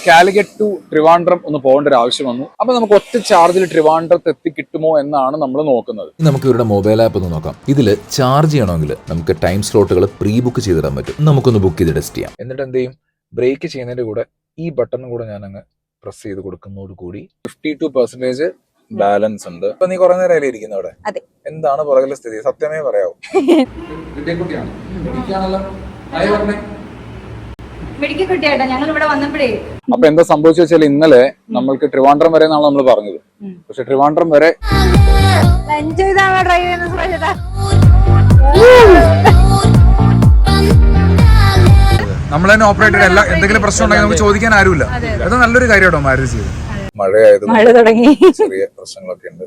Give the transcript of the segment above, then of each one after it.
Calicut to Trivandrum ഒന്ന് പോകേണ്ട ഒരു ആവശ്യം വന്നു. അപ്പൊ നമുക്ക് ഒറ്റ ചാർജിൽ ട്രിവാൻഡ്രത്ത് എത്തി കിട്ടുമോ എന്നാണ് നമ്മൾ നോക്കുന്നത്. നമുക്ക് ഇവരുടെ മൊബൈൽ ആപ്പ് ഒന്ന് നോക്കാം. ഇതിൽ ചാർജ് ചെയ്യണമെങ്കിൽ നമുക്ക് ടൈം സ്ലോട്ടുകൾ പ്രീ ബുക്ക് ചെയ്തിടാൻ പറ്റും. നമുക്കൊന്ന് ബുക്ക് ചെയ്ത് ടെസ്റ്റ് ചെയ്യാം. എന്നിട്ട് എന്ത് ചെയ്യും, ബ്രേക്ക് ചെയ്യുന്നതിന്റെ കൂടെ ഈ ബട്ടൺ കൂടെ ഞാൻ അങ്ങ് പ്രസ് ചെയ്ത് കൊടുക്കുന്നതോടുകൂടി 52% ബാലൻസ് ഉണ്ട്. ഇപ്പൊ നീ കുറെ നേരം ഇരിക്കുന്ന അവിടെ, എന്താണ് പുറകിലെ സ്ഥിതി? സത്യമേ പറയാവൂ. അപ്പൊ എന്താ സംഭവിച്ചു വെച്ചാൽ ഇന്നലെ നമ്മൾക്ക് ട്രിവാൻഡ്രം വരെ എന്നാണ് നമ്മൾ പറഞ്ഞത്. പക്ഷെ ട്രിവാൻഡ്രം വരെ നമ്മൾ തന്നെ ഓപ്പറേറ്റർ അല്ല. എന്തെങ്കിലും പ്രശ്നം ഉണ്ടെങ്കിൽ നമുക്ക് ചോദിക്കാൻ ആരുമില്ല. അത് നല്ലൊരു കാര്യമാണോ മാരുതി ചെയ്ത്. മഴയായതുകൊണ്ട് ചെറിയ പ്രശ്നങ്ങളൊക്കെ ഉണ്ട്.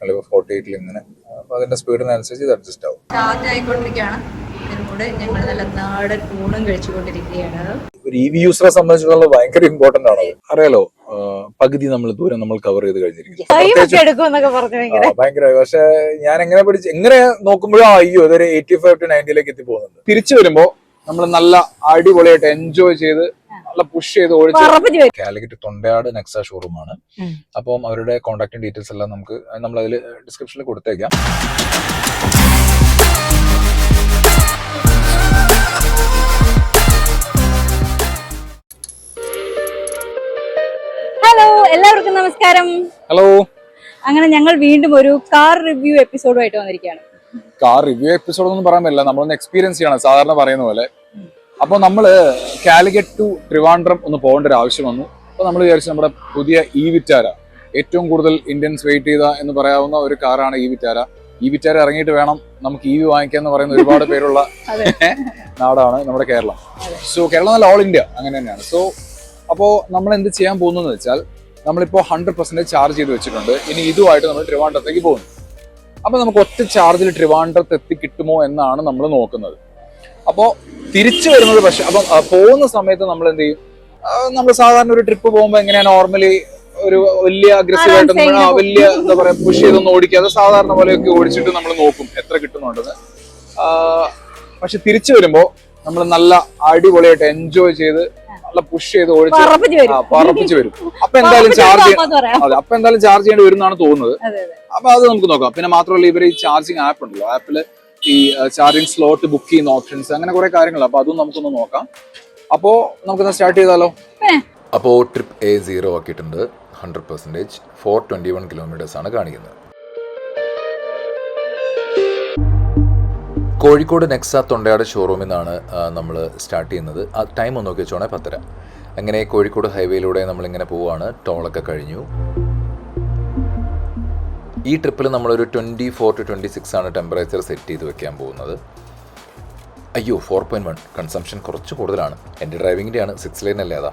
48 ഇങ്ങനെ, അപ്പൊ അതിന്റെ സ്പീഡിനനുസരിച്ച് ഇത് അഡ്ജസ്റ്റ് ആവും. ചാർജ് ആയിക്കൊണ്ടിരിക്കുകയാണ്. ഞങ്ങൾ നല്ല നാടൻ ഊണും കഴിച്ചുകൊണ്ടിരിക്കുകയാണ്. ഒരു EV യൂസറെ സംബന്ധിച്ചിടത്തോളം ഭയങ്കര ഇമ്പോർട്ടന്റ് ആണ്. അറിയാലോ, പകുതി ദൂരം നമ്മൾ കവർ ചെയ്ത് കഴിഞ്ഞിരിക്കും. ഭയങ്കര. പക്ഷെ ഞാൻ എങ്ങനെ നോക്കുമ്പോഴോ അയ്യോ അതൊരു 85 to 90 എത്തി പോകുന്നുണ്ട്. തിരിച്ചു വരുമ്പോ നമ്മൾ നല്ല അടിപൊളിയായിട്ട് എൻജോയ് ചെയ്ത് നല്ല പുഷ് ചെയ്ത് ഓടിച്ച് കാലിക്കറ്റ് തൊണ്ടയാട് നെക്സ ഷോറൂമാണ്. അപ്പം അവരുടെ കോൺടാക്ട് ഡീറ്റെയിൽസ് എല്ലാം നമ്മൾ അതിൽ ഡിസ്ക്രിപ്ഷനിൽ കൊടുത്തേക്കാം. ഹലോ, എല്ലാവർക്കും നമസ്കാരം. ഹലോ. അങ്ങനെ ഞങ്ങൾ വീണ്ടും ഒരു കാർ റിവ്യൂ എപ്പിസോഡുമായിട്ട് വന്നിരിക്കുകയാണ്. കാർ റിവ്യൂ എപ്പിസോഡ് ഒന്നും പറയാൻ പറ്റില്ല, നമ്മളൊന്ന് എക്സ്പീരിയൻസ് ചെയ്യണം സാധാരണ പറയുന്ന പോലെ. അപ്പോൾ നമ്മള് കാലിക്കറ്റ് ടു ട്രിവാൻഡ്രം ഒന്ന് പോകേണ്ട ഒരു ആവശ്യം വന്നു. അപ്പോൾ നമ്മൾ വിചാരിച്ചു നമ്മുടെ പുതിയ വിറ്റാര, ഏറ്റവും കൂടുതൽ ഇന്ത്യൻസ് വെയിറ്റ് ചെയ്ത എന്ന് പറയാവുന്ന ഒരു കാറാണ് വിറ്റാര. വിറ്റാര ഇറങ്ങിയിട്ട് വേണം നമുക്ക് വാങ്ങിക്കുക എന്ന് പറയുന്ന ഒരുപാട് പേരുള്ള നാടാണ് നമ്മുടെ കേരളം. സോ കേരളം നല്ല ഓൾ ഇന്ത്യ അങ്ങനെ തന്നെയാണ്. സോ അപ്പോൾ നമ്മൾ എന്ത് ചെയ്യാൻ പോകുന്നതെന്ന് വെച്ചാൽ, നമ്മളിപ്പോൾ 100% ചാർജ് ചെയ്ത് വെച്ചിട്ടുണ്ട്. ഇനി ഇതുമായിട്ട് നമ്മൾ ട്രിവാൻഡ്രത്തേക്ക് പോകുന്നു. അപ്പോൾ നമുക്ക് ഒറ്റ ചാർജിൽ ട്രിവാൻഡ്രത്ത് എത്തി കിട്ടുമോ എന്നാണ് നമ്മൾ നോക്കുന്നത്. അപ്പോൾ തിരിച്ചു വരുന്നത് പക്ഷെ അപ്പം പോകുന്ന സമയത്ത് നമ്മൾ എന്ത് ചെയ്യും, നമ്മൾ സാധാരണ ഒരു ട്രിപ്പ് പോകുമ്പോൾ എങ്ങനെയാണ് നോർമലി ഒരു വലിയ അഗ്രസീവായിട്ടൊന്നും വലിയ എന്താ പറയാ പുഷ് ചെയ്തൊന്നും ഓടിക്കാതെ സാധാരണ പോലെയൊക്കെ ഓടിച്ചിട്ട് നമ്മൾ നോക്കും എത്ര കിട്ടുന്നുണ്ടെന്ന്. പക്ഷെ തിരിച്ചു വരുമ്പോൾ നമ്മൾ നല്ല അടിപൊളിയായിട്ട് എൻജോയ് ചെയ്ത് നല്ല പുഷ് ചെയ്ത് ഓടിച്ച് പറപ്പിച്ച് വരും. അപ്പൊ എന്തായാലും ചാർജ് ചെയ്യേണ്ടി വരും എന്നാണ് തോന്നുന്നത്. അപ്പൊ അത് നമുക്ക് നോക്കാം. പിന്നെ മാത്രമല്ല, ഇവർ ഈ ചാർജിങ് ആപ്പ് ഉണ്ടല്ലോ, ആപ്പില് ഈ ചാർജിങ് സ്ലോട്ട് ബുക്ക് ചെയ്യുന്ന ഓപ്ഷൻസ് അങ്ങനെ കുറെ കാര്യങ്ങൾ. അപ്പൊ അതും നമുക്കൊന്ന് നോക്കാം. അപ്പോ നമുക്കൊന്ന് സ്റ്റാർട്ട് ചെയ്താലോ? അപ്പോ ട്രിപ്പ് A0 ആക്കിയിട്ടുണ്ട്. 100% 421 കിലോമീറ്റേഴ്സ് ആണ് കാണിക്കുന്നത്. കോഴിക്കോട് നെക്സ തൊണ്ടയാട് ഷോറൂമിൽ നിന്നാണ് നമ്മൾ സ്റ്റാർട്ട് ചെയ്യുന്നത്. ആ ടൈം ഒന്ന് നോക്കി വെച്ചോണേ 10:30. അങ്ങനെ കോഴിക്കോട് ഹൈവേയിലൂടെ നമ്മളിങ്ങനെ പോവുകയാണ്. ടോളൊക്കെ കഴിഞ്ഞു. ഈ ട്രിപ്പിൽ നമ്മളൊരു 24 to 26 ആണ് ടെമ്പറേച്ചർ സെറ്റ് ചെയ്ത് വെക്കാൻ പോകുന്നത്. അയ്യോ 4.1 കൺസംഷൻ കുറച്ച് കൂടുതലാണ്. എൻ്റെ ഡ്രൈവിങ്ങിൻ്റെയാണ്, 6 ലൈൻ അല്ലേ അതാ.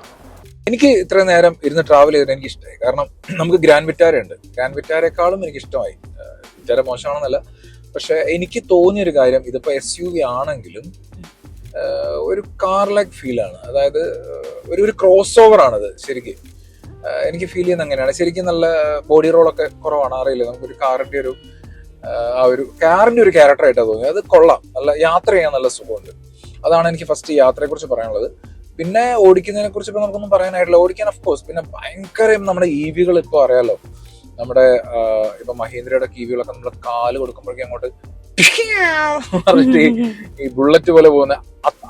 എനിക്ക് ഇത്രയും നേരം ഇരുന്ന് ട്രാവൽ ചെയ്തിട്ട് എനിക്ക് ഇഷ്ടമായി. കാരണം നമുക്ക് ഗ്രാൻഡ് വിറ്റാര ഉണ്ട്. ഗ്രാൻഡ് വിറ്റാരേക്കാളും എനിക്ക് ഇഷ്ടമായി. വിറ്റാര മോശമാണെന്നല്ല, പക്ഷെ എനിക്ക് തോന്നിയൊരു കാര്യം, ഇതിപ്പോ SUV ആണെങ്കിലും ഒരു കാർ ലൈക്ക് ഫീലാണ്. അതായത് ഒരു ക്രോസ് ഓവർ ആണിത് ശരിക്കും. എനിക്ക് ഫീൽ ചെയ്യുന്നത് അങ്ങനെയാണ്. ശരിക്കും നല്ല ബോഡി റോളൊക്കെ കുറവാണ്. അറിയില്ല, നമുക്കൊരു കാറിന്റെ ഒരു ക്യാരക്ടർ ആയിട്ടാണ് തോന്നിയത്. അത് കൊള്ളാം, നല്ല യാത്ര ചെയ്യാൻ നല്ല സുഖമുണ്ട്. അതാണ് എനിക്ക് ഫസ്റ്റ് യാത്രയെ കുറിച്ച് പറയാനുള്ളത്. പിന്നെ ഓടിക്കുന്നതിനെ കുറിച്ച് ഇപ്പൊ നമുക്കൊന്നും പറയാനായിട്ടില്ല. ഓടിക്കാൻ ഓഫ്കോഴ്സ്. പിന്നെ ഭയങ്കരം നമ്മുടെ EVകൾ ഇപ്പൊ അറിയാലോ, നമ്മുടെ ഇപ്പൊ മഹീന്ദ്രയുടെ EVകളൊക്കെ നമ്മൾ കാല് കൊടുക്കുമ്പോഴേക്കും അങ്ങോട്ട് പറഞ്ഞിട്ട് ഈ ബുള്ളറ്റ് പോലെ പോകുന്ന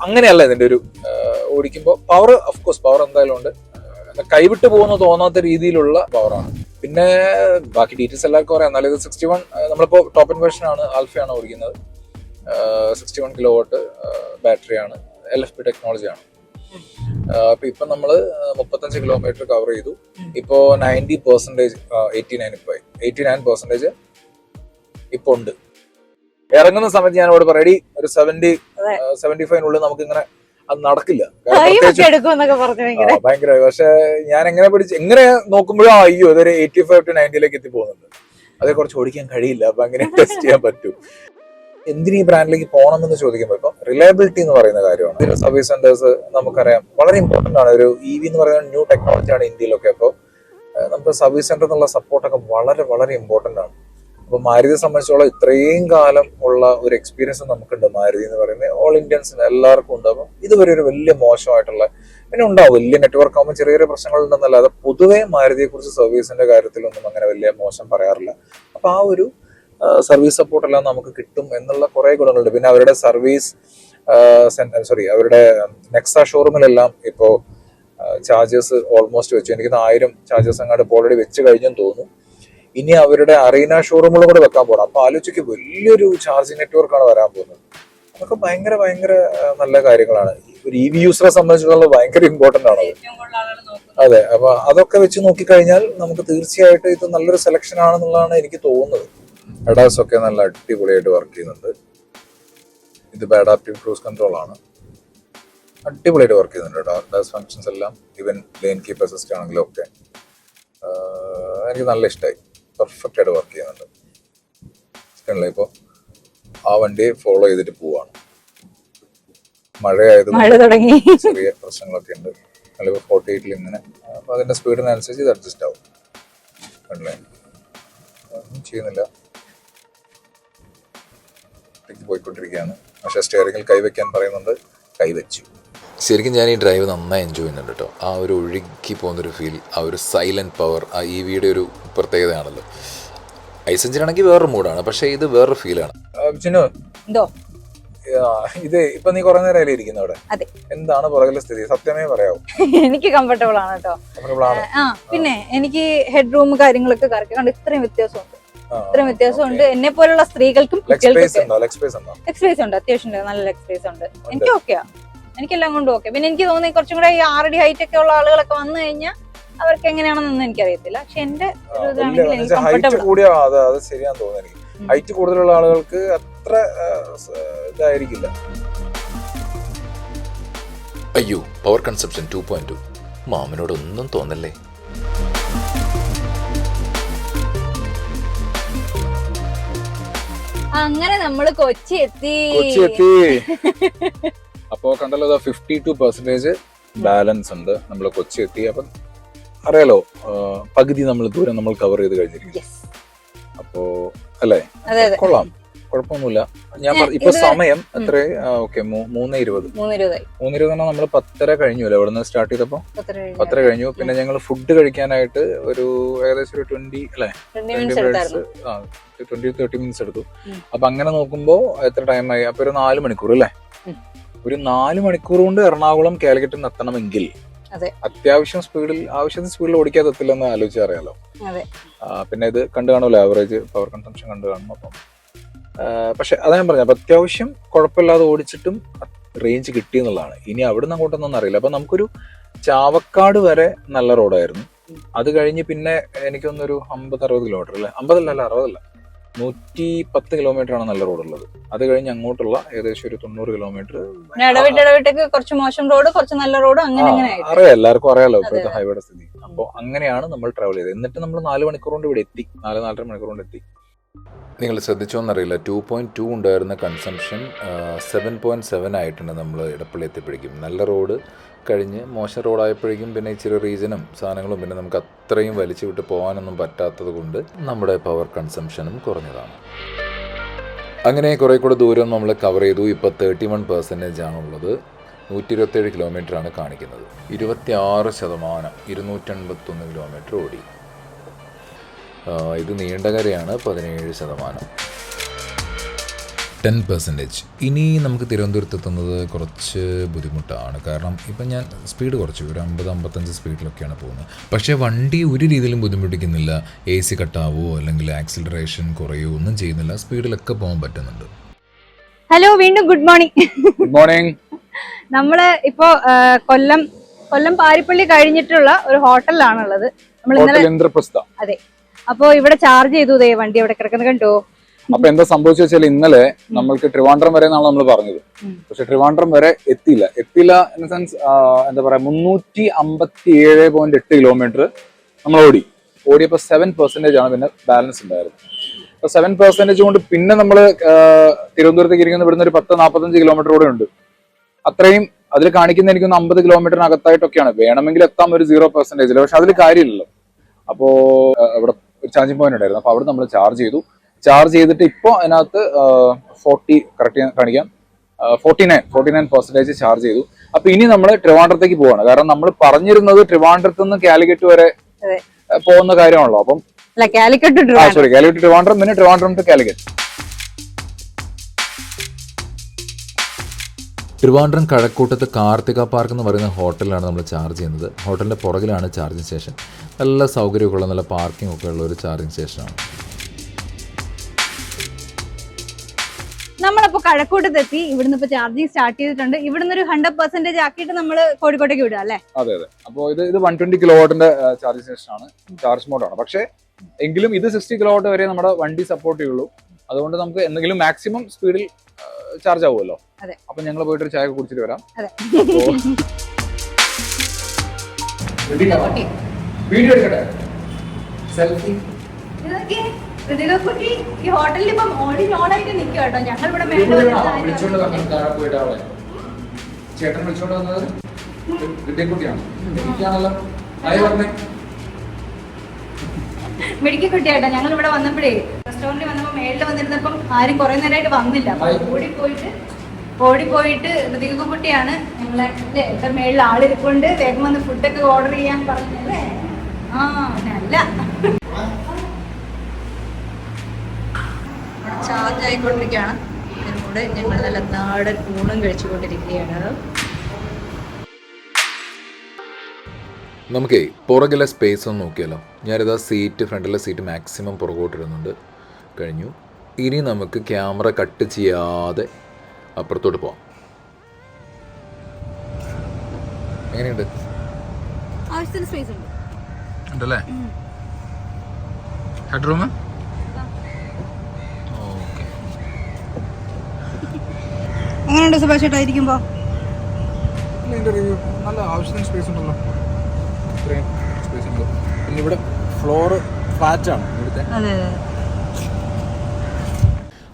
അങ്ങനെയല്ല ഇതിന്റെ ഒരു ഓടിക്കുമ്പോൾ പവർ. ഓഫ്കോഴ്സ് പവർ എന്തായാലും ഉണ്ട്. കൈവിട്ട് പോകുന്ന തോന്നാത്ത രീതിയിലുള്ള പവറാണ്. പിന്നെ ബാക്കി ഡീറ്റെയിൽസ് എല്ലാവർക്കും അറിയാം. എന്നാലും ഇത് 61, നമ്മളിപ്പോ ടോപ്പ് എൻഡ് വേർഷൻ ആണ്, ആൽഫയാണ് ഓടിക്കുന്നത്. 61 kW ബാറ്ററിയാണ്, LFP ടെക്നോളജിയാണ്. അപ്പൊ ഇപ്പൊ നമ്മള് 35 കിലോമീറ്റർ കവർ ചെയ്തു. ഇപ്പോ 90%, 89% ഇപ്പൊ ഉണ്ട്. ഇറങ്ങുന്ന സമയത്ത് ഞാൻ ഇവിടെ റെഡി ഒരു 70-75 നമുക്ക് ഇങ്ങനെ അത് നടക്കില്ല, ഭയങ്കര. പക്ഷെ ഞാൻ എങ്ങനെ നോക്കുമ്പോഴോ അയ്യോ അതൊരു 85 to 90 എത്തി പോകുന്നുണ്ട്. അതേ കുറച്ച് ഓടിക്കാൻ കഴിയില്ല. അപ്പൊ അങ്ങനെ ടെസ്റ്റ് ചെയ്യാൻ പറ്റും. എന്തിനീ ബ്രാൻഡിലേക്ക് പോകണമെന്ന് ചോദിക്കുമ്പോൾ ഇപ്പൊ റിലയബിലിറ്റി എന്ന് പറയുന്ന കാര്യമാണ്. സർവീസ് സെന്റേഴ്സ് നമുക്കറിയാം വളരെ ഇമ്പോർട്ടന്റ് ആണ്. ഒരു EV എന്ന് പറയുന്ന ന്യൂ ടെക്നോളജിയാണ് ഇന്ത്യയിലൊക്കെ. അപ്പോൾ നമുക്ക് സർവീസ് സെന്റർ എന്നുള്ള സപ്പോർട്ടൊക്കെ വളരെ വളരെ ഇമ്പോർട്ടന്റ് ആണ്. അപ്പൊ മാരുതിയെ സംബന്ധിച്ചോളം ഇത്രയും കാലം ഉള്ള ഒരു എക്സ്പീരിയൻസ് നമുക്കുണ്ട്. മാരുതി എന്ന് പറയുന്നത് ഓൾ ഇന്ത്യൻസിന് എല്ലാവർക്കും ഉണ്ട്. അപ്പം ഇതുവരെ ഒരു വലിയ മോശമായിട്ടുള്ള, പിന്നെ ഉണ്ടാവും വലിയ നെറ്റ്വർക്ക് ആകുമ്പോൾ ചെറിയ ചെറിയ പ്രശ്നങ്ങൾ ഉണ്ടെന്നല്ലാതെ പൊതുവെ മാരുതിയെ കുറിച്ച് സർവീസിന്റെ കാര്യത്തിലൊന്നും അങ്ങനെ വലിയ മോശം പറയാറില്ല. അപ്പൊ ആ ഒരു സർവീസ് സപ്പോർട്ട് എല്ലാം നമുക്ക് കിട്ടും എന്നുള്ള കുറെ ഗുണങ്ങളുണ്ട്. പിന്നെ അവരുടെ സർവീസ് അവരുടെ നെക്സ ഷോറൂമിലെല്ലാം ഇപ്പോ ചാർജേഴ്സ് ഓൾമോസ്റ്റ് വെച്ചു. എനിക്ക് 1000 ചാർജേഴ്സ് അങ്ങോട്ട് ഇപ്പോൾ ഓൾറെഡി വെച്ച് കഴിഞ്ഞെന്ന് തോന്നുന്നു. ഇനി അവരുടെ അറീന ഷോറൂമുകളും കൂടെ വെക്കാൻ പോകണം. അപ്പൊ ആലോചിക്ക് വലിയൊരു ചാർജിങ് നെറ്റ്വർക്കാണ് വരാൻ പോകുന്നത്. അതൊക്കെ ഭയങ്കര ഭയങ്കര നല്ല കാര്യങ്ങളാണ്. ഒരു EV യൂസറെ സംബന്ധിച്ചിടത്തോളം ഭയങ്കര ഇമ്പോർട്ടന്റ് ആണ്. അതെ, അപ്പൊ അതൊക്കെ വെച്ച് നോക്കിക്കഴിഞ്ഞാൽ നമുക്ക് തീർച്ചയായിട്ടും ഇത് നല്ലൊരു സെലക്ഷൻ ആണെന്നുള്ളതാണ് എനിക്ക് തോന്നുന്നത്. അഡാസ് ഒക്കെ നല്ല അടിപൊളിയായിട്ട് വർക്ക് ചെയ്യുന്നുണ്ട്. ഇതിപ്പോ അഡാപ്റ്റീവ് ക്രൂസ് കൺട്രോൾ ആണ്, അടിപൊളിയായിട്ട് വർക്ക് ചെയ്യുന്നുണ്ട് കേട്ടോ. അഡാസ് ഫങ്ഷൻസ് എല്ലാം, ഈവൻ ലെയിൻ കീപ്പ് അസിസ്റ്റ് ആണെങ്കിലും ഒക്കെ എനിക്ക് നല്ല ഇഷ്ടമായി. പെർഫെക്റ്റ് ആയിട്ട് വർക്ക് ചെയ്യുന്നുണ്ട്. ഇപ്പോൾ ആ വണ്ടിയെ ഫോളോ ചെയ്തിട്ട് പോവാണ്. മഴയായതുകൊണ്ട് ചെറിയ പ്രശ്നങ്ങളൊക്കെ ഉണ്ട്. അല്ലെങ്കിൽ 48 ഇങ്ങനെ, അപ്പൊ അതിന്റെ സ്പീഡിനനുസരിച്ച് ഇത് അഡ്ജസ്റ്റ് ആവും. കണ്ടില്ലേ, ഒന്നും ചെയ്യുന്നില്ല, പോയിക്കൊണ്ടിരിക്കുകയാണ്. പക്ഷെ സ്റ്റിയറിംഗിൽ കൈവയ്ക്കാൻ പറയുന്നുണ്ട്, കൈവച്ചു. ശരിക്കും ഞാൻ ഈ ഡ്രൈവ് നന്നായി എൻജോയ് ചെയ്യുന്നുണ്ട് കേട്ടോ. ആ ഒരു ഒഴുകി പോകുന്നൊരു ഫീൽ, ആ ഒരു സൈലൻറ്റ് പവർ, ആ EVയുടെ ഒരു പ്രത്യേകതയാണല്ലോ. ഐസ് എഞ്ചിൻ ആണെങ്കിൽ വേറൊരു മൂഡാണ്, പക്ഷേ ഇത് വേറൊരു ഫീലാണ്. ഇത് ഇപ്പൊ നീ കുറെ നേരം ഇരിക്കുന്ന അവിടെ, എന്താണ് പുറകിലെ സ്ഥിതി? സത്യമേ പറയാവൂ. എനിക്ക് കംഫർട്ടബിൾ ആണ് കേട്ടോ. പിന്നെ എനിക്ക് ഹെഡ് റൂം കാര്യങ്ങളൊക്കെ കറക്റ്റ് കണ്ട് ഇത്രയും വ്യത്യാസമുണ്ട്. എന്നെ പോലുള്ള സ്ത്രീകൾക്കും എക്സ്പേസ് ഉണ്ട്, അത്യാവശ്യം നല്ല എക്സ്പേസ് ഉണ്ട്. എനിക്ക് ഓക്കെയാ, എനിക്കെല്ലാം കൊണ്ടും ഓക്കെ. പിന്നെ എനിക്ക് തോന്നി കുറച്ചും കൂടെ ഈ 6 അടി ഹൈറ്റ് ഒക്കെ ഉള്ള ആളുകളൊക്കെ വന്നു കഴിഞ്ഞാൽ അവർക്ക് എങ്ങനെയാണെന്നൊന്നും എനിക്കറിയത്തില്ല. പക്ഷെ എന്റെ ശരിയാന്ന് തോന്നുന്നു എനിക്ക്. ഹൈറ്റ് കൂടുതലുള്ള ആളുകൾക്ക് അത്ര ഇതായിരിക്കില്ല. അയ്യോ, പവർ കൺസപ്ഷൻ 2.2 മാമനോടൊന്നും തോന്നല്ലേ. അങ്ങനെ നമ്മള് കൊച്ചി എത്തി. അപ്പോ കണ്ടല്ലോ, 52% ബാലൻസ് ഉണ്ട്. നമ്മൾ കൊച്ചി എത്തി. അപ്പം അറിയാലോ, പകുതി നമ്മൾ ദൂരം നമ്മൾ കവർ ചെയ്ത് കഴിഞ്ഞിരിക്കും. അപ്പോ അല്ലേ, കൊള്ളാം, കുഴപ്പമൊന്നുമില്ല. ഞാൻ ഇപ്പൊ സമയം എത്ര? ഓക്കെ, 3:20 നമ്മൾ 10:30 കഴിഞ്ഞു അല്ലേ, ഇവിടെ നിന്ന് സ്റ്റാർട്ട് ചെയ്തപ്പോ 10:30 കഴിഞ്ഞു. പിന്നെ ഞങ്ങൾ ഫുഡ് കഴിക്കാനായിട്ട് ഒരു ഏകദേശം ഒരു 20 അല്ലേ, 20-30 മിനിറ്റ്സ് എടുത്തു. അപ്പൊ അങ്ങനെ നോക്കുമ്പോ എത്ര ടൈമായി? അപ്പൊ ഒരു 4 മണിക്കൂർ അല്ലേ. ഒരു 4 മണിക്കൂർ കൊണ്ട് എറണാകുളം കാലിക്കറ്റിൽ എത്തണമെങ്കിൽ അത്യാവശ്യം ആവശ്യത്തിന് സ്പീഡിൽ ഓടിക്കാതെ എത്തില്ലെന്ന് ആലോചിച്ച് അറിയാലോ. പിന്നെ ഇത് കണ്ടു കാണുമല്ലോ, ആവറേജ് പവർ കൺസംഷൻ കണ്ടു കാണും. അപ്പം പക്ഷെ അതാ ഞാൻ പറഞ്ഞത്, അപ്പൊ അത്യാവശ്യം കുഴപ്പമില്ലാതെ ഓടിച്ചിട്ടും റേഞ്ച് കിട്ടി എന്നുള്ളതാണ്. ഇനി അവിടെ നിന്ന് അങ്ങോട്ടൊന്നും അറിയില്ല. അപ്പൊ നമുക്കൊരു ചാവക്കാട് വരെ നല്ല റോഡായിരുന്നു. അത് കഴിഞ്ഞ് പിന്നെ എനിക്കൊന്നൊരു 50-60 കിലോമീറ്റർ അല്ലെ, 60 110 കിലോമീറ്റർ ആണ് നല്ല റോഡുള്ളത്. അത് കഴിഞ്ഞ് അങ്ങോട്ടുള്ള ഏകദേശം ഒരു 90 കിലോമീറ്റർ കുറച്ച് മോശം റോഡ്, കുറച്ച് നല്ല റോഡ്, അറിയാം, എല്ലാവർക്കും അറിയാലോ ഇപ്പോഴത്തെ ഹൈവേയുടെ സ്ഥിതി. അപ്പോൾ അങ്ങനെയാണ് നമ്മൾ ട്രാവൽ ചെയ്തത്. എന്നിട്ട് നമ്മൾ 4 മണിക്കൂർ കൊണ്ട് ഇവിടെ എത്തി, 4-4.5 മണിക്കൂർ കൊണ്ട് എത്തി. നിങ്ങൾ ശ്രദ്ധിച്ചോന്നറിയില്ല, 2.2 ഉണ്ടായിരുന്ന കൺസംഷൻ 7.7 ആയിട്ടുണ്ട് നമ്മൾ ഇടപ്പള്ളി എത്തിയപ്പോഴേക്കും. നല്ല റോഡ് കഴിഞ്ഞ് മോശം റോഡായപ്പോഴേക്കും പിന്നെ ഇച്ചിരി റീസണും സാധനങ്ങളും, പിന്നെ നമുക്ക് അത്രയും വലിച്ചു വിട്ട് പോകാനൊന്നും പറ്റാത്തത് കൊണ്ട് നമ്മുടെ പവർ കൺസംഷനും കുറഞ്ഞതാണ്. അങ്ങനെ കുറേ കൂടെ ദൂരം നമ്മൾ കവർ ചെയ്തു. ഇപ്പോൾ 31% ആണുള്ളത്. 127 കിലോമീറ്ററാണ് കാണിക്കുന്നത്. 26%, 281 കിലോമീറ്റർ ഓടി. ഇത് നീണ്ടകരയാണ്, 17%. 10%. ഇനി നമുക്ക് തിരുവനന്തപുരത്ത് എത്തുന്നത് കുറച്ച് ബുദ്ധിമുട്ടാണ്. കാരണം ഇപ്പം ഞാൻ സ്പീഡ് കുറച്ചു, ഒരു 50-55 സ്പീഡിലൊക്കെയാണ് പോകുന്നത്. പക്ഷേ വണ്ടി ഒരു രീതിയിലും ബുദ്ധിമുട്ടിക്കുന്നില്ല. AC കട്ടാവോ അല്ലെങ്കിൽ ആക്സിലറേഷൻ കുറയോ ഒന്നും ചെയ്യുന്നില്ല. സ്പീഡിലൊക്കെ പോകാൻ പറ്റുന്നുണ്ട്. ഹലോ, വീണ്ടും ഗുഡ് മോർണിംഗ്. Good morning. നമ്മള് ഇപ്പോ കൊല്ലം പാരിപ്പള്ളി കഴിഞ്ഞിട്ടുള്ള ഒരു ഹോട്ടലിലാണുള്ളത്. നമ്മൾ ഇന്നലെ അതെ, അപ്പൊ ഇവിടെ ചാർജ് ചെയ്തു. വണ്ടി അവിടെ കിടക്കുന്നത് കണ്ടോ. അപ്പൊ എന്താ സംഭവിച്ചു വെച്ചാൽ, ഇന്നലെ നമ്മൾക്ക് ട്രിവാൻഡ്രം വരെ എന്നാണ് നമ്മൾ പറഞ്ഞത്. പക്ഷെ ട്രിവാൻഡ്രം വരെ എത്തിയില്ല ഇൻ ദ സെൻസ് എന്താ പറയാ, 357.8 കിലോമീറ്റർ നമ്മൾ ഓടിയപ്പോ 7% ആണ് പിന്നെ ബാലൻസ് ഉണ്ടായിരുന്നത്. അപ്പൊ 7% കൊണ്ട് പിന്നെ നമ്മൾ തിരുവനന്തപുരത്തേക്ക് ഇരിക്കുന്ന ഇവിടുന്ന് ഒരു 10-45 കിലോമീറ്റർ കൂടെ ഉണ്ട്. അത്രയും അതിൽ കാണിക്കുന്ന എനിക്കൊന്ന് 50 കിലോമീറ്ററിനകത്തായിട്ടൊക്കെയാണ്. വേണമെങ്കിൽ എത്താം ഒരു 0%. പക്ഷെ അതിൽ കാര്യമില്ലല്ലോ. അപ്പോ ഇവിടെ ഒരു ചാർജിങ് പോയിന്റ് ഉണ്ടായിരുന്നു. അപ്പൊ അവിടെ നമ്മൾ ചാർജ് ചെയ്തു. ചാർജ് ചെയ്തിട്ട് ഇപ്പോൾ അതിനകത്ത് 40 കറക്റ്റ് കാണിക്കാം 49% ചാർജ് ചെയ്തു. അപ്പൊ ഇനി നമ്മൾ ട്രിവാൻഡ്രത്തേക്ക് പോവാണ്. കാരണം നമ്മൾ പറഞ്ഞിരുന്നത് ട്രിവാൻഡ്രത്ത് നിന്ന് കാലിക്കറ്റ് വരെ പോകുന്ന കാര്യമാണല്ലോ. അപ്പം കാലിക്കറ്റ് കാലിക്കറ്റ് ട്രിവാൻഡ്രം, പിന്നെ ട്രിവാൻഡ്രം ടു കാലിക്കറ്റ്. ട്രിവാൻഡ്രം കഴക്കൂട്ടത്ത് കാർത്തിക പാർക്ക് എന്ന് പറയുന്ന ഹോട്ടലിലാണ് നമ്മൾ ചാർജ് ചെയ്യുന്നത്. ഹോട്ടലിൻ്റെ പുറകിലാണ് ചാർജിങ് സ്റ്റേഷൻ. നല്ല സൗകര്യമൊക്കെ ഉള്ള, നല്ല പാർക്കിംഗ് ഒക്കെ ഉള്ള ഒരു ചാർജിങ് സ്റ്റേഷനാണ്. നമ്മളപ്പോ കഴക്കൂട്ടത്തെത്തി. ഇവിടുന്ന് ഇപ്പൊ ചാർജിങ് സ്റ്റാർട്ട് ചെയ്തിട്ടുണ്ട്. ഇവിടുന്ന് ഒരു 100% ആക്കിയിട്ട് നമ്മൾ കോഴിക്കോട്ടേക്ക് വിടുക അല്ലേ? അതെ. അപ്പോൾ ഇത് 120 കിലോവാട്ടിന്റെ ചാർജിങ് സ്റ്റേഷനാണ്, ചാർജ് മോഡാണ്. പക്ഷേ എങ്കിലും ഇത് 60 കിലോവാട്ട് വരെ നമ്മുടെ വണ്ടി സപ്പോർട്ട് ചെയ്യുള്ളൂ. അതുകൊണ്ട് നമുക്ക് എന്തെങ്കിലും മാക്സിമം സ്പീഡിൽ ചാർജ് ആവുമല്ലോ. അപ്പൊ ഞങ്ങൾ പോയിട്ട് ഒരു ചായ കുടിച്ചിട്ട് വരാം. വീഡിയോ എടുക്കട്ടെ, സെൽഫി. ഈ ഹോട്ടലിൽ ഇപ്പം ഓണായിട്ട് നിൽക്കുക കേട്ടോ. ഞങ്ങൾ ഇവിടെ ചേട്ടൻ വിളിച്ചോണ്ട് വന്നത് കുട്ടിയാണ്. എനിക്കാണല്ലോ ആയി പറഞ്ഞേ മെഡിക്കൽ കുട്ടിയായിട്ടോ. ഞങ്ങൾ ഇവിടെ വന്നപ്പോഴേ റെസ്റ്റോറന്റിൽ വന്നപ്പോ മേളിൽ വന്നിരുന്നപ്പം ആരും കുറെ നേരമായിട്ട് വന്നില്ല. ഓടിപ്പോയിട്ട് ഋതിക കുട്ടിയാണ് ഞങ്ങളെ എന്റെ മേളിൽ ആളിരിക്കൊണ്ട് വേഗം വന്ന് ഫുഡൊക്കെ ഓർഡർ ചെയ്യാൻ പറഞ്ഞല്ലേ. നല്ല ചാർജ് ആയിക്കൊണ്ടിരിക്കുകയാണ്. ഇതിലൂടെ ഞങ്ങൾ നല്ല നാടൻ ഊണും കഴിച്ചുകൊണ്ടിരിക്കുകയാണ്. നമുക്കേ പുറകിലെ സ്പേസ് ഒന്ന് നോക്കിയാലോ. ഞാനിതാ ഫ്രണ്ടിലെ സീറ്റ് മാക്സിമം പുറകോട്ടിരുന്നുണ്ട്. കഴിഞ്ഞു. ഇനി നമുക്ക് ക്യാമറ കട്ട് ചെയ്യാതെ അപ്പുറത്തോട്ട് പോവാം. എങ്ങനെയുണ്ട്? ആവശ്യത്തിന് സ്പേസ് ഉണ്ട് ഉണ്ടല്ലേ? ഹെഡ് റൂം എങ്ങനെയുണ്ട് സുഭാഷ് ചേട്ടാ ഇരിക്കുമ്പോ? നല്ല ആവശ്യത്തിന് സ്പേസ് ഉണ്ടല്ലോ. ഇത്രയും സ്പേസ് ഉണ്ട്. പിന്നെ ഇവിടെ ഫ്ലോറ് ഫ്ലാറ്റ് ആണ് ഇവിടുത്തെ.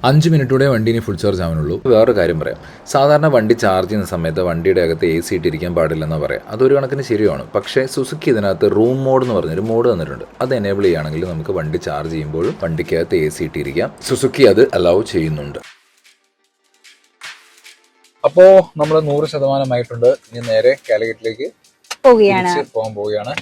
5 മിനിറ്റൂടെ വണ്ടി ഇനി ഫുൾ ചാർജ് ആവാനുള്ളൂ. വേറൊരു കാര്യം പറയാം. സാധാരണ വണ്ടി ചാർജ് ചെയ്യുന്ന സമയത്ത് വണ്ടിയുടെ അകത്ത് AC ഇട്ടിരിക്കാൻ പാടില്ലെന്ന് പറയാം. അതൊരു കണക്കിന് ശരിയാണ്. പക്ഷേ സുസുക്കി ഇതിനകത്ത് റൂം മോഡ് എന്ന് പറഞ്ഞൊരു മോഡ് തന്നിട്ടുണ്ട്. അത് എനേബിൾ ചെയ്യുകയാണെങ്കിൽ നമുക്ക് വണ്ടി ചാർജ് ചെയ്യുമ്പോഴും വണ്ടിക്കകത്ത് AC ഇട്ടിരിക്കാം. സുസുക്കി അത് അലൗ ചെയ്യുന്നുണ്ട്. അപ്പോ നമ്മൾ 100% ഇനി നേരെ കാലിക്കറ്റിലേക്ക് പോകാൻ പോവുകയാണ്.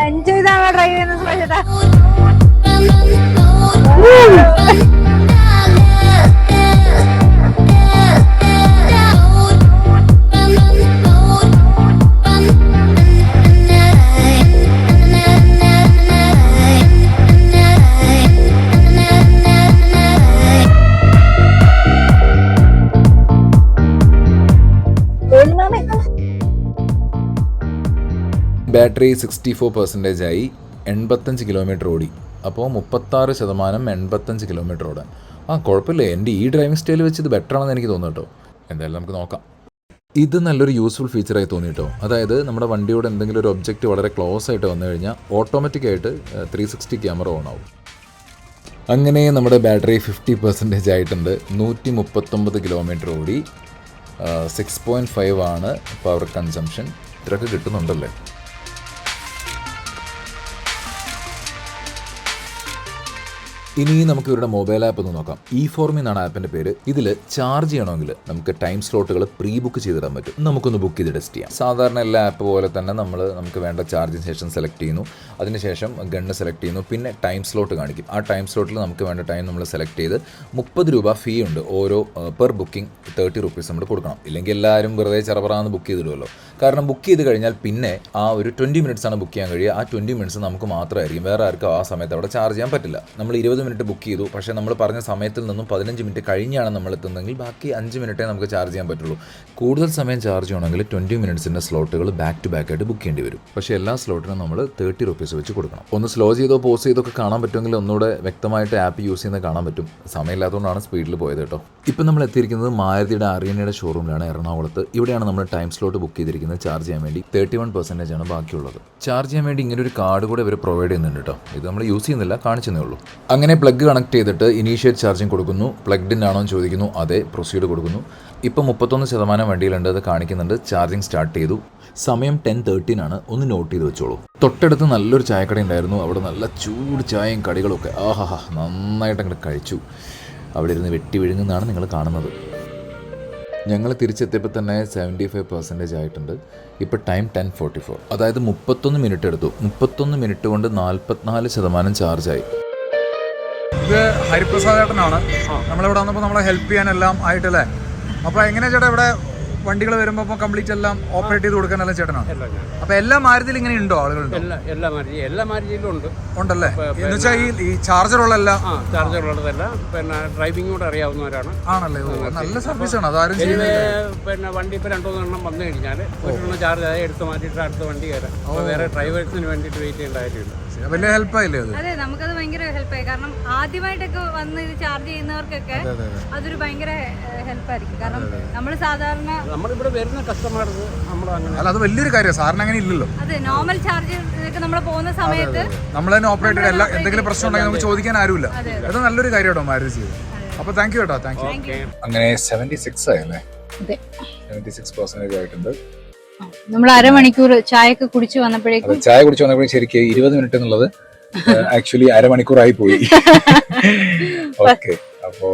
എൻജോയ് ചെയ്താണോ ഡ്രൈവ് ചെയ്യുന്നത് സുഭാഷ് ചേട്ടാ? ബാറ്ററി 64% ആയി. 85 കിലോമീറ്റർ ഓടി. അപ്പോൾ 36% 85 കിലോമീറ്റർ ഓടാൻ. കുഴപ്പമില്ല. എൻ്റെ ഈ ഡ്രൈവിംഗ് സ്റ്റൈൽ വെച്ച് ഇത് ബെറ്റർ ആണെന്ന് എനിക്ക് തോന്നുന്നു കേട്ടോ. എന്തായാലും നമുക്ക് നോക്കാം. ഇത് നല്ലൊരു യൂസ്ഫുൾ ഫീച്ചറായി തോന്നി കേട്ടോ. അതായത് നമ്മുടെ വണ്ടിയോട് എന്തെങ്കിലും ഒരു ഒബ്ജക്റ്റ് വളരെ ക്ലോസ് ആയിട്ട് വന്നു കഴിഞ്ഞാൽ ഓട്ടോമാറ്റിക്കായിട്ട് 360 ക്യാമറ ഓൺ ആവും. അങ്ങനെ നമ്മുടെ ബാറ്ററി 50% ആയിട്ടുണ്ട്. 139 കിലോമീറ്റർ ഓടി. 6.5 ആണ് പവർ കൺസംഷൻ. ഇത്രയൊക്കെ കിട്ടുന്നുണ്ടല്ലേ. ഇനി നമുക്ക് ഇവരുടെ മൊബൈൽ ആപ്പ് ഒന്ന് നോക്കാം. E4Me എന്നാണ് ആപ്പിൻ്റെ പേര്. ഇതിൽ ചാർജ് ചെയ്യണമെങ്കിൽ നമുക്ക് ടൈം സ്ലോട്ടുകൾ പ്രീ ബുക്ക് ചെയ്തിടാൻ പറ്റും. നമുക്കൊന്ന് ബുക്ക് ചെയ്ത് ടെസ്റ്റ് ചെയ്യാം. സാധാരണ എല്ലാ ആപ്പ് പോലെ തന്നെ നമുക്ക് വേണ്ട ചാർജിങ് സ്റ്റേഷൻ സെലക്ട് ചെയ്യുന്നു. അതിനുശേഷം ഗണ്ണ് സെലക്ട് ചെയ്യുന്നു. പിന്നെ ടൈം സ്ലോട്ട് കാണിക്കും. ആ ടൈം സ്ലോട്ടിൽ നമുക്ക് വേണ്ട ടൈം നമ്മൾ സെലക്ട് ചെയ്ത് 30 രൂപ ഫീ ഉണ്ട്. ഓരോ പെർ ബുക്കിംഗ് 30 റുപ്പീസ് നമ്മൾ കൊടുക്കണം. ഇല്ലെങ്കിൽ എല്ലാവരും വെറുതെ ചെറപറാന്ന് ബുക്ക് ചെയ്തിടുമല്ലോ. കാരണം ബുക്ക് ചെയ്ത് കഴിഞ്ഞാൽ പിന്നെ ആ ഒരു 20 മിനിറ്റ്സ് ആണ് ബുക്ക് ചെയ്യാൻ കഴിയുക. ആ 20 മിനിറ്റ്സ് നമുക്ക് മാത്രമായിരിക്കും. വേറെ ആർക്കും ആ സമയത്ത് അവിടെ ചാർജ് ചെയ്യാൻ പറ്റില്ല. നമ്മൾ 20 മിനിറ്റ് ബുക്ക് ചെയ്തു, പക്ഷേ നമ്മൾ പറഞ്ഞ സമയത്തിൽ നിന്നും 15 മിനിറ്റ് കഴിഞ്ഞാണ് നമ്മൾ എത്തുന്നതെങ്കിൽ ബാക്കി 5 മിനിറ്റേ നമുക്ക് ചാർജ് ചെയ്യാൻ പറ്റുള്ളൂ. കൂടുതൽ സമയം ചാർജ് ചെയ്യണമെങ്കിൽ 20 മിനിറ്റ്സിൻ്റെ സ്ലോട്ടുകൾ ബാക്ക് ടു ബാക്ക് ആയിട്ട് ബുക്ക് ചെയ്യേണ്ടി വരും. പക്ഷേ എല്ലാ സ്ലോട്ടിനും നമ്മൾ 30 റുപ്പീസ് വെച്ച് കൊടുക്കണം. ഒന്ന് സ്ലോ ചെയ്തോ പോസ് ചെയ്തോ ഒക്കെ കാണാൻ പറ്റുമെങ്കിൽ ഒന്നുകൂടെ വ്യക്തമായിട്ട് ആപ്പ് യൂസ് ചെയ്യുന്നത് കാണാൻ പറ്റും. സമയമില്ലാത്തതുകൊണ്ടാണ് സ്പീഡിൽ പോയത് കേട്ടോ. ഇപ്പം നമ്മൾ എത്തിയിരിക്കുന്നത് മാരുതിയുടെ അറിയനയുടെ ഷോറൂമിലാണ് എറണാകുളത്ത്. ഇവിടെയാണ് നമ്മൾ ടൈം സ്ലോട്ട് ബുക്ക് ചെയ്തിരിക്കുന്നത് ചാർജ് ചെയ്യാൻ വേണ്ടി. 31% ആണ് ബാക്കിയുള്ളത്. ചാർജ് ചെയ്യാൻ വേണ്ടി ഇങ്ങനെ ഒരു കാർഡ് കൂടെ ഇവർ പ്രൊവൈഡ് ചെയ്യുന്നുണ്ട് കേട്ടോ. ഇത് നമ്മൾ യൂസ് ചെയ്യുന്നില്ല, കാണിച്ചതേ ഉള്ളൂ. അങ്ങനെ പ്ലഗ് കണക്ട് ചെയ്തിട്ട് ഇനീഷ്യേറ്റ് ചാർജിങ് കൊടുക്കുന്നു. പ്ലഗ്ഡ് ഇൻ ആണോ എന്ന് ചോദിക്കുന്നു, അതെ, പ്രൊസീഡ് കൊടുക്കുന്നു. ഇപ്പോൾ 31% വണ്ടിയിലുണ്ട്, അത് കാണിക്കുന്നുണ്ട്. ചാർജിങ് സ്റ്റാർട്ട് ചെയ്തു. സമയം 10:13 ആണ്. ഒന്ന് നോട്ട് ചെയ്ത് വെച്ചോളൂ. തൊട്ടടുത്ത് നല്ലൊരു ചായക്കട ഉണ്ടായിരുന്നു. അവിടെ നല്ല ചൂട് ചായയും കടികളൊക്കെ ആഹാ നന്നായിട്ട് അങ്ങോട്ട് കഴിച്ചു. അവിടെ ഇരുന്ന് വെട്ടി വിഴുങ്ങുന്നതാണ് നിങ്ങൾ കാണുന്നത്. ഞങ്ങൾ തിരിച്ചെത്തിയപ്പോൾ തന്നെ 75% ആയിട്ടുണ്ട്. ഇപ്പോൾ ടൈം 10:44, അതായത് 31 മിനിറ്റ് എടുത്തു. 31 മിനിറ്റ് കൊണ്ട് 44% ചാർജായി. ഇത് ഹരിപ്രസാദ് ചേട്ടനാണ്. നമ്മളിവിടെ വന്നപ്പോൾ നമ്മളെ ഹെൽപ്പ് ചെയ്യാനെല്ലാം ആയിട്ടല്ലേ. അപ്പോൾ എങ്ങനെയാ ചേട്ടാ ഇവിടെ വണ്ടികൾ വരുമ്പോൾ കംപ്ലീറ്റ് എല്ലാം ഓപ്പറേറ്റ് ചെയ്ത് കൊടുക്കാനെല്ലാം ചേട്ടനാണ്? അപ്പോൾ എല്ലാ മാരുതിയിലും ഇങ്ങനെ ഉണ്ടോ ആളുകളുണ്ടോ? എല്ലാ മാരുതിയിലും ഉണ്ട്. ഉണ്ടല്ലേ? എന്ന് വെച്ചാൽ ഈ ചാർജറുള്ളതല്ല, ചാർജറുള്ളതല്ല, പിന്നെ ഡ്രൈവിംഗ് കൂടെ അറിയാവുന്നവരാണ്. ആണല്ലേ? നല്ല സർവീസാണ്. അതാരും പിന്നെ വണ്ടി ഇപ്പോൾ 2-3 എണ്ണം വന്നു കഴിഞ്ഞാൽ ഒരു ചാർജ് ആയി എടുത്ത് മാറ്റിയിട്ട് അടുത്ത വണ്ടി കയറാം. വേറെ ഡ്രൈവേഴ്സിന് വേണ്ടിയിട്ട് വെയിറ്റ് ചെയ്യേണ്ട കാര്യമില്ല. വലിയ ഹെൽപ്പായില്ലേ അത്? അതെ, നമുക്കത് ഭയങ്കര ഹെൽപ്പായി. കാരണം ആദ്യമായിട്ടൊക്കെ വന്ന് ഇത് ചാർജ് ചെയ്യുന്നവർക്കൊക്കെ അതൊരു ഭയങ്കര ഹെൽപ്പായിരിക്കും. കാരണം നമ്മൾ സാധാരണ നമ്മളിവിടെ വരുന്ന കസ്റ്റമേഴ്സ് നമ്മൾ അങ്ങനെ അല്ല, അത് വലിയൊരു കാര്യമാണ്. സാറിന് അങ്ങനെ ഇല്ലല്ലോ. അതെ, നോർമൽ ചാർജ് നമ്മൾ പോകുന്ന സമയത്ത് നമ്മൾ തന്നെ ഓപ്പറേറ്റ് ചെയ്ത് എന്തെങ്കിലും പ്രശ്നം ഉണ്ടെങ്കിൽ നമുക്ക് ചോദിക്കാൻ ആരുമില്ല. അത് നല്ലൊരു കാര്യമാട്ടോ മാരുതി ചെയ്ത്. അപ്പോൾ താങ്ക് യു കേട്ടോ. Thank you. അങ്ങനെ 76 ആയല്ലേ? 76% ആയിട്ടുണ്ട്. നമ്മൾ അരമണിക്കൂർ ചായയൊക്കെ കുടിച്ച് വന്നപ്പോഴേക്കും ചായ കുടിച്ച് വന്നപ്പോഴേക്കും ശരിക്കും 20 മിനിറ്റ് എന്നുള്ളത് ആക്ച്വലി അരമണിക്കൂറായി പോയി. ഓക്കെ, അപ്പോ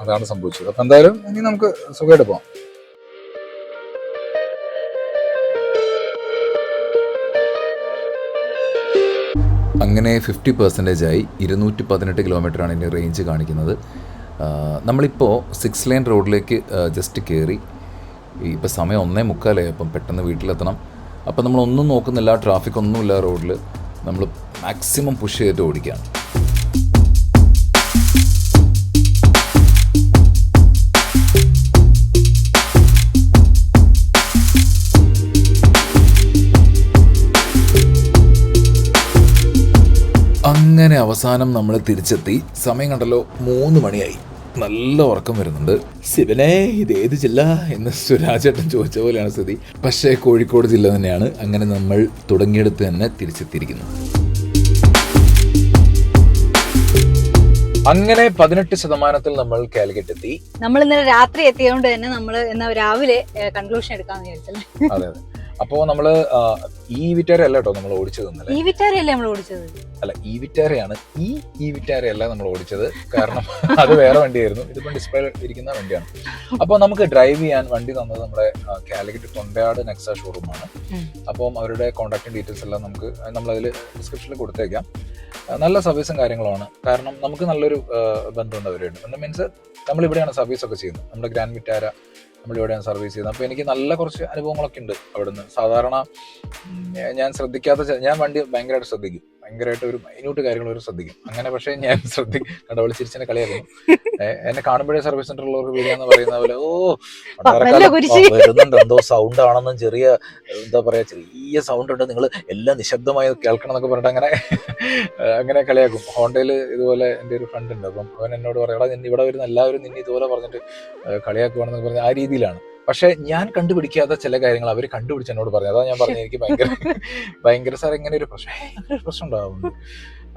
അതാണ് സംഭവിച്ചത്. അപ്പൊ എന്തായാലും ഇനി നമുക്ക് സുഖമായിട്ട് പോവാം. അങ്ങനെ 50% ആയി. 218 കിലോമീറ്ററാണ് ഇതിൻ്റെ റേഞ്ച് കാണിക്കുന്നത്. നമ്മളിപ്പോൾ 6 ലൈൻ റോഡിലേക്ക് ജസ്റ്റ് കയറി. ഇപ്പോൾ സമയം 1:45 അപ്പം പെട്ടെന്ന് വീട്ടിലെത്തണം. അപ്പം നമ്മളൊന്നും നോക്കുന്നില്ല, ട്രാഫിക് ഒന്നുമില്ല റോഡിൽ. നമ്മൾ മാക്സിമം പുഷ് ചെയ്തിട്ട് ഓടിക്കുകയാണ്. അങ്ങനെ അവസാനം നമ്മൾ തിരിച്ചെത്തി. സമയം കണ്ടല്ലോ, 3 മണിയായി. നല്ല ഉറക്കം വരുന്നുണ്ട്. ശിവനെ, ഇതേത് ജില്ല എന്ന് സുരാജേട്ടൻ ചോദിച്ച പോലെയാണ് സ്ഥിതി. പക്ഷേ കോഴിക്കോട് ജില്ല തന്നെയാണ്. അങ്ങനെ നമ്മൾ തുടങ്ങിയെടുത്ത് തന്നെ തിരിച്ചെത്തിയിരിക്കുന്നു. അങ്ങനെ 18% നമ്മൾ കാലിക്കറ്റ് എത്തി. നമ്മൾ ഇന്നലെ രാത്രി എത്തിയതുകൊണ്ട് തന്നെ നമ്മൾ ഇന്ന് രാവിലെ കൺക്ലൂഷൻ എടുക്കാന്ന് വിചാരിച്ചല്ലേ. അതെ അതെ. അപ്പോൾ നമ്മള് ഈ വിറ്റാര അല്ല കേട്ടോ നമ്മൾ ഓടിച്ചത്. ഈ വിറ്റാരയല്ലേ നമ്മൾ ഓടിച്ചത്? അല്ല, ഈ വിറ്റാരയാണ്. ഈ വിറ്റാരയല്ല നമ്മൾ ഓടിച്ചത്. കാരണം അത് വേറെ വണ്ടിയായിരുന്നു. ഇതിപ്പോൾ ഡിസ്പ്ലേ ഇരിക്കുന്ന വണ്ടിയാണ്. അപ്പോൾ നമുക്ക് ഡ്രൈവ് ചെയ്യാൻ വണ്ടി തന്നത് നമ്മുടെ കാലിക്കറ്റ് തൊണ്ടയാട് നെക്സ ഷോറൂമാണ്. അപ്പം അവരുടെ കോൺടാക്ട് ഡീറ്റെയിൽസ് എല്ലാം നമ്മളതിൽ ഡിസ്ക്രിപ്ഷനിൽ കൊടുത്തേക്കാം. നല്ല സർവീസും കാര്യങ്ങളുമാണ്. കാരണം നമുക്ക് നല്ലൊരു ബന്ധമുണ്ട് അവരുണ്ട്. മീൻസ് നമ്മളിവിടെയാണ് സർവീസൊക്കെ ചെയ്യുന്നത്. നമ്മുടെ ഗ്രാൻഡ് വിറ്റാര നമ്മളിവിടെയാണ് സർവീസ് ചെയ്യുന്നത്. അപ്പോൾ എനിക്ക് നല്ല കുറച്ച് അനുഭവങ്ങളൊക്കെ ഉണ്ട് അവിടുന്ന്. സാധാരണ ഞാൻ ശ്രദ്ധിക്കാത്ത, ഞാൻ വണ്ടി ഭയങ്കരമായിട്ട് ശ്രദ്ധിക്കും. ഭയങ്കരമായിട്ട് ഒരു മൈന്യൂട്ട് കാര്യങ്ങൾ ശ്രദ്ധിക്കും. അങ്ങനെ പക്ഷേ ഞാൻ കണ്ടവള് ചിരിച്ചെന്നെ കളിയായിരുന്നു. എന്നെ കാണുമ്പോഴേ സർവീസ് സെന്ററിലുള്ളവർക്ക് വീഡിയോന്ന് പറയുന്ന പോലെ വരുന്നുണ്ട്, എന്തോ സൗണ്ട് ആണെന്നും ചെറിയ എന്താ പറയാ ചെറിയ സൗണ്ട് ഉണ്ട്, നിങ്ങൾ എല്ലാം നിശബ്ദമായി കേൾക്കണം എന്നൊക്കെ പറഞ്ഞിട്ട് അങ്ങനെ കളിയാക്കും. ഹോണ്ടയിൽ ഇതുപോലെ എൻ്റെ ഒരു ഫ്രണ്ട് ഉണ്ട്. അപ്പം അവൻ എന്നോട് പറയാം, ഇവിടെ വരുന്ന എല്ലാവരും നിന്നെ ഇതുപോലെ പറഞ്ഞിട്ട് കളിയാക്കുവാണെന്നൊക്കെ പറഞ്ഞ ആ രീതിയിലാണ്. പക്ഷെ ഞാൻ കണ്ടുപിടിക്കാത്ത ചില കാര്യങ്ങൾ അവർ കണ്ടുപിടിച്ച് എന്നോട് പറഞ്ഞു. അതാ ഞാൻ പറഞ്ഞു, എനിക്ക് ഭയങ്കര സാർ ഇങ്ങനെ ഒരു പ്രശ്നം ഉണ്ടാവുന്നു.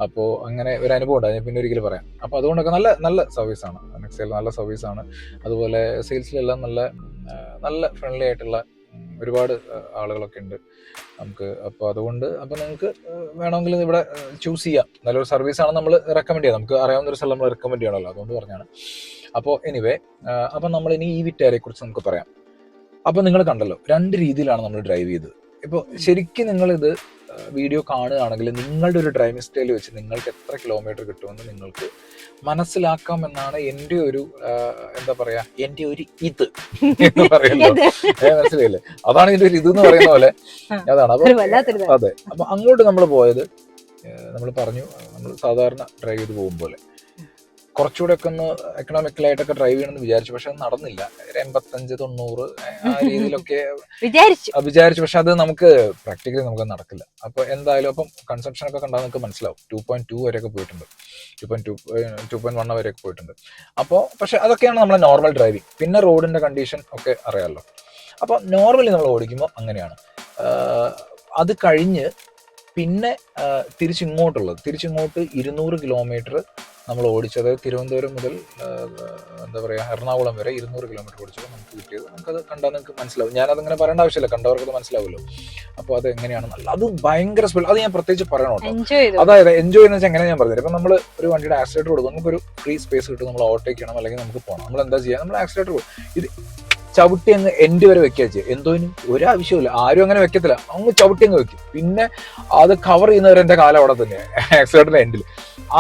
അപ്പോൾ അങ്ങനെ ഒരു അനുഭവം ഉണ്ട്. ഞാൻ പിന്നെ ഒരിക്കലും പറയാം. അപ്പോൾ അതുകൊണ്ടൊക്കെ നല്ല സർവീസാണ്. നെക്സയിൽ നല്ല സർവീസാണ്. അതുപോലെ സെയിൽസിലെല്ലാം നല്ല ഫ്രണ്ട്ലി ആയിട്ടുള്ള ഒരുപാട് ആളുകളൊക്കെ ഉണ്ട് നമുക്ക്. അപ്പോൾ അതുകൊണ്ട് നിങ്ങൾക്ക് വേണമെങ്കിൽ ഇവിടെ ചൂസ് ചെയ്യാം. നല്ലൊരു സർവീസാണ് നമ്മൾ റെക്കമെൻഡ് ചെയ്യാം. നമുക്ക് അറിയാവുന്ന ഒരു സ്ഥലം നമ്മൾ റെക്കമെൻഡ് ചെയ്യണമല്ലോ, അതുകൊണ്ട് പറഞ്ഞാണ്. അപ്പോൾ എനിവേ, അപ്പം നമ്മൾ ഇനി ഈ വിറ്റാരെ കുറിച്ച് നമുക്ക് പറയാം. അപ്പോൾ നിങ്ങൾ കണ്ടല്ലോ, 2 രീതിയിലാണ് നമ്മൾ ഡ്രൈവ് ചെയ്തത്. ഇപ്പോൾ ശരിക്കും നിങ്ങളിത് വീഡിയോ കാണുകയാണെങ്കിൽ നിങ്ങളുടെ ഒരു ഡ്രൈവിംഗ് സ്റ്റൈൽ വെച്ച് നിങ്ങൾക്ക് എത്ര കിലോമീറ്റർ കിട്ടുമെന്ന് നിങ്ങൾക്ക് മനസ്സിലാക്കാം എന്നാണ് എൻ്റെ ഒരു എന്താ പറയാ, എൻ്റെ ഒരു ഇത് എന്ന് പറയുന്നത്. മനസ്സിലായില്ലേ? അതാണ് ഇതിന്റെ ഒരു ഇത് എന്ന് പറയുന്ന പോലെ അതാണ്. അപ്പൊ അതെ, അപ്പൊ അങ്ങോട്ട് നമ്മൾ പോയത് നമ്മൾ പറഞ്ഞു, നമ്മൾ സാധാരണ ഡ്രൈവ് ചെയ്ത് പോകും പോലെ. കുറച്ചുകൂടെ ഒക്കെ ഒന്ന് എക്കണോമിക്കലായിട്ടൊക്കെ ഡ്രൈവ് ചെയ്യണമെന്ന് വിചാരിച്ചു. പക്ഷെ അത് നടന്നില്ല. 85-90 ആ രീതിയിലൊക്കെ വിചാരിച്ചു. പക്ഷെ അത് നമുക്ക് പ്രാക്ടിക്കലി നമുക്ക് നടക്കില്ല. അപ്പൊ എന്തായാലും അപ്പം കൺസംഷൻ ഒക്കെ കണ്ടാൽ നിങ്ങൾക്ക് മനസ്സിലാവും. 2.2 വരെയൊക്കെ പോയിട്ടുണ്ട്, 2.1 വരെയൊക്കെ പോയിട്ടുണ്ട്. അപ്പോൾ പക്ഷെ അതൊക്കെയാണ് നമ്മളെ നോർമൽ ഡ്രൈവിംഗ്. പിന്നെ റോഡിന്റെ കണ്ടീഷൻ ഒക്കെ അറിയാമല്ലോ. അപ്പൊ നോർമലി നമ്മൾ ഓടിക്കുമ്പോൾ അങ്ങനെയാണ്. അത് കഴിഞ്ഞ് പിന്നെ തിരിച്ചിങ്ങോട്ട് 200 കിലോമീറ്റർ നമ്മൾ ഓടിച്ചത്. തിരുവനന്തപുരം മുതൽ എന്താ പറയുക എറണാകുളം വരെ 200 കിലോമീറ്റർ ഓടിച്ചപ്പോൾ നമുക്ക് കിട്ടിയത്. നമുക്കത് കണ്ടാൽ നിങ്ങൾക്ക് മനസ്സിലാവും. ഞാനതങ്ങനെ പറയേണ്ട ആവശ്യമില്ല, കണ്ടവർക്കത് മനസ്സിലാവുമല്ലോ. അപ്പോൾ അത് എങ്ങനെയാണ് അത് ഭയങ്കര സ്പീഡ്. അത് ഞാൻ പ്രത്യേകിച്ച് പറയണം കേട്ടോ. അതായത് എൻജോയ് എന്ന് വെച്ചാൽ എങ്ങനെ ഞാൻ പറഞ്ഞത്. ഇപ്പം നമ്മൾ ഒരു വണ്ടിയുടെ ആക്സിലേറ്റർ കൊടുക്കും, നമുക്കൊരു ഫ്രീ സ്പേസ് കിട്ടും, നമ്മൾ ഓവർടേക്ക് ചെയ്യണം അല്ലെങ്കിൽ നമുക്ക് പോകണം. നമ്മൾ എന്താ ചെയ്യുക, നമ്മൾ ആക്സിലേറ്റർ കൊടുക്കും, ഇത് ചവിട്ടി അങ്ങ് എൻഡ് വരെ വെക്കുക ചെയ്യുക. എന്തോനും ഒരാവശ്യമില്ല, ആരും അങ്ങനെ വെക്കത്തില്ല, അങ്ങ് ചവിട്ടി അങ്ങ് വെക്കും. പിന്നെ അത് കവർ ചെയ്യുന്നവരെ എൻ്റെ കാലം അവിടെ തന്നെയാണ് ആക്സിലേറ്ററിന്റെ എൻഡിൽ.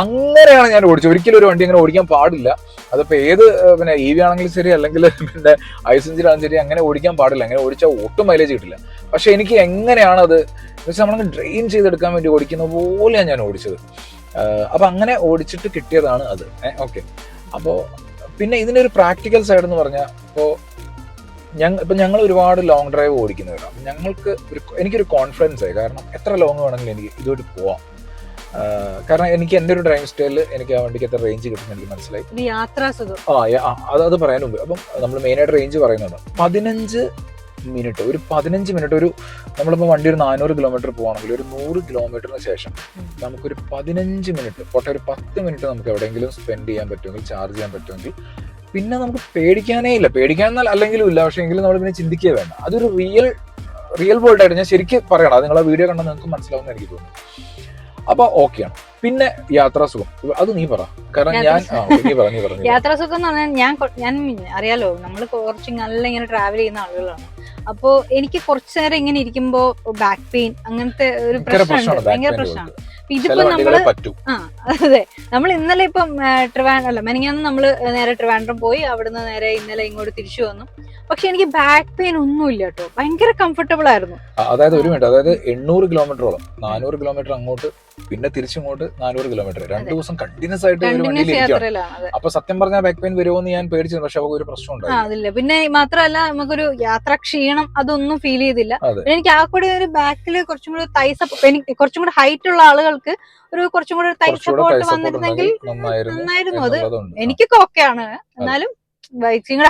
അങ്ങനെയാണ് ഞാൻ ഓടിച്ചത്. ഒരിക്കലും ഒരു വണ്ടി അങ്ങനെ ഓടിക്കാൻ പാടില്ല. അതിപ്പോൾ ഏത് പിന്നെ EV ആണെങ്കിലും ശരി, അല്ലെങ്കിൽ പിന്നെ ഐസെഞ്ചിലാണെങ്കിലും ശരി, അങ്ങനെ ഓടിക്കാൻ പാടില്ല. അങ്ങനെ ഓടിച്ചാൽ ഒട്ടും മൈലേജ് കിട്ടില്ല. പക്ഷെ എനിക്ക് എങ്ങനെയാണ് അത് വെച്ചാൽ നമ്മളങ്ങ് ഡ്രെയിൻ ചെയ്തെടുക്കാൻ വേണ്ടി ഓടിക്കുന്ന പോലെയാണ് ഞാൻ ഓടിച്ചത്. അപ്പൊ അങ്ങനെ ഓടിച്ചിട്ട് കിട്ടിയതാണ് അത്. ഓക്കെ. അപ്പോൾ പിന്നെ ഇതിന്റെ ഒരു പ്രാക്ടിക്കൽ സൈഡ് എന്ന് പറഞ്ഞാൽ, ഞങ്ങൾ ഒരുപാട് ലോങ് ഡ്രൈവ് ഓടിക്കുന്നവരാണ്. എനിക്കൊരു കോൺഫിഡൻസ് ആയി. കാരണം എത്ര ലോങ് വേണമെങ്കിലും എനിക്ക് ഇതുമായിട്ട് പോവാം. കാരണം എനിക്ക് എൻ്റെ ഒരു ഡ്രൈവിംഗ് സ്റ്റൈലിൽ എനിക്ക് ആ വണ്ടിക്ക് എത്ര റേഞ്ച് കിട്ടുന്ന എനിക്ക് മനസ്സിലായി. അത് പറയാൻ മുമ്പ് അപ്പം നമ്മൾ മെയിനായിട്ട് റേഞ്ച് പറയുന്നത് 15 മിനിറ്റ്. ഒരു 15 മിനിറ്റ് ഒരു നമ്മളിപ്പോൾ വണ്ടി ഒരു 400 കിലോമീറ്റർ പോവാണെങ്കിൽ ഒരു 100 കിലോമീറ്ററിന് ശേഷം നമുക്കൊരു 15 മിനിറ്റ് പോട്ടെ, ഒരു 10 മിനിറ്റ് നമുക്ക് എവിടെയെങ്കിലും സ്പെൻഡ് ചെയ്യാൻ പറ്റുമെങ്കിൽ, ചാർജ് ചെയ്യാൻ പറ്റുമെങ്കിൽ, പിന്നെ നമുക്ക് പേടിക്കാനേ ഇല്ല. പേടിക്കാൻ അല്ലെങ്കിലും ഇല്ല, പക്ഷേ എങ്കിലും നമ്മൾ പിന്നെ ചിന്തിക്കുക വേണ്ട. അതൊരു റിയൽ വേൾഡ് ആയിട്ട് ഞാൻ ശരിക്കും പറയണം. അത് നിങ്ങളെ വീഡിയോ കണ്ടാൽ നിങ്ങൾക്ക് മനസ്സിലാവുമെന്ന് എനിക്ക് തോന്നുന്നു. അപ്പൊ ഓക്കെയാണ്. പിന്നെ യാത്രാസുഖം, അത് നീ പറ. കാരണം നീ പറഞ്ഞു യാത്രാസുഖം എന്ന് പറഞ്ഞാൽ ഞാൻ അറിയാലോ, നമ്മൾ കുറച്ച് നല്ല ഇങ്ങനെ ട്രാവൽ ചെയ്യുന്ന ആളുകളാണ്. അപ്പോ എനിക്ക് കുറച്ചു നേരം ഇങ്ങനെ ഇരിക്കുമ്പോ ബാക്ക് പെയിൻ അങ്ങനത്തെ ഒരു പ്രശ്നമുണ്ട്, ഭയങ്കര പ്രശ്നമാണ്. ഇതിപ്പോ നമ്മള് അതെ, നമ്മൾ ഇന്നലെ ഇപ്പം മെനിങ്ങാന്ന് നമ്മള് നേരെ ട്രിവാൻഡ്രം പോയി, അവിടുന്ന് നേരെ ഇന്നലെ ഇങ്ങോട്ട് തിരിച്ചു വന്നു. പക്ഷെ എനിക്ക് ബാക്ക് പെയിൻ ഒന്നുമില്ല കേട്ടോ, ഭയങ്കര കംഫർട്ടബിൾ ആയിരുന്നു. അതായത് ഒരു മിനിറ്റ്, അതായത് 800 കിലോമീറ്ററോളം, 400 കിലോമീറ്റർ അങ്ങോട്ട് പിന്നെ തിരിച്ചിങ്ങോട്ട് 400 കിലോമീറ്റർ 2 ദിവസം കണ്ടിന്യൂസ് ആയിട്ട് അപ്പൊ സത്യം പറഞ്ഞാൽ ബാക്ക് പെയിൻ വരുമോന്ന് ഞാൻ പേടിച്ചു. പക്ഷെ ഒരു പ്രശ്നം ഉണ്ടായില്ല. പിന്നെ മാത്രമല്ല നമുക്കൊരു യാത്രാ ക്ഷീണം അതൊന്നും ഫീൽ ചെയ്തില്ല. എനിക്ക് ആ കൂടെ ഒരു ബാക്കില് കുറച്ചും കൂടി തൈ സപ്പോർട്ട്, എനിക്ക് കുറച്ചും കൂടി ഹൈറ്റ് ഉള്ള ആളുകൾക്ക് ഒരു കുറച്ചും കൂടി തൈ സപ്പോർട്ട് വന്നിരുന്നെങ്കിൽ നന്നായിരുന്നു. അത് എനിക്കൊക്കെ ഓക്കെയാണ്. എന്നാലും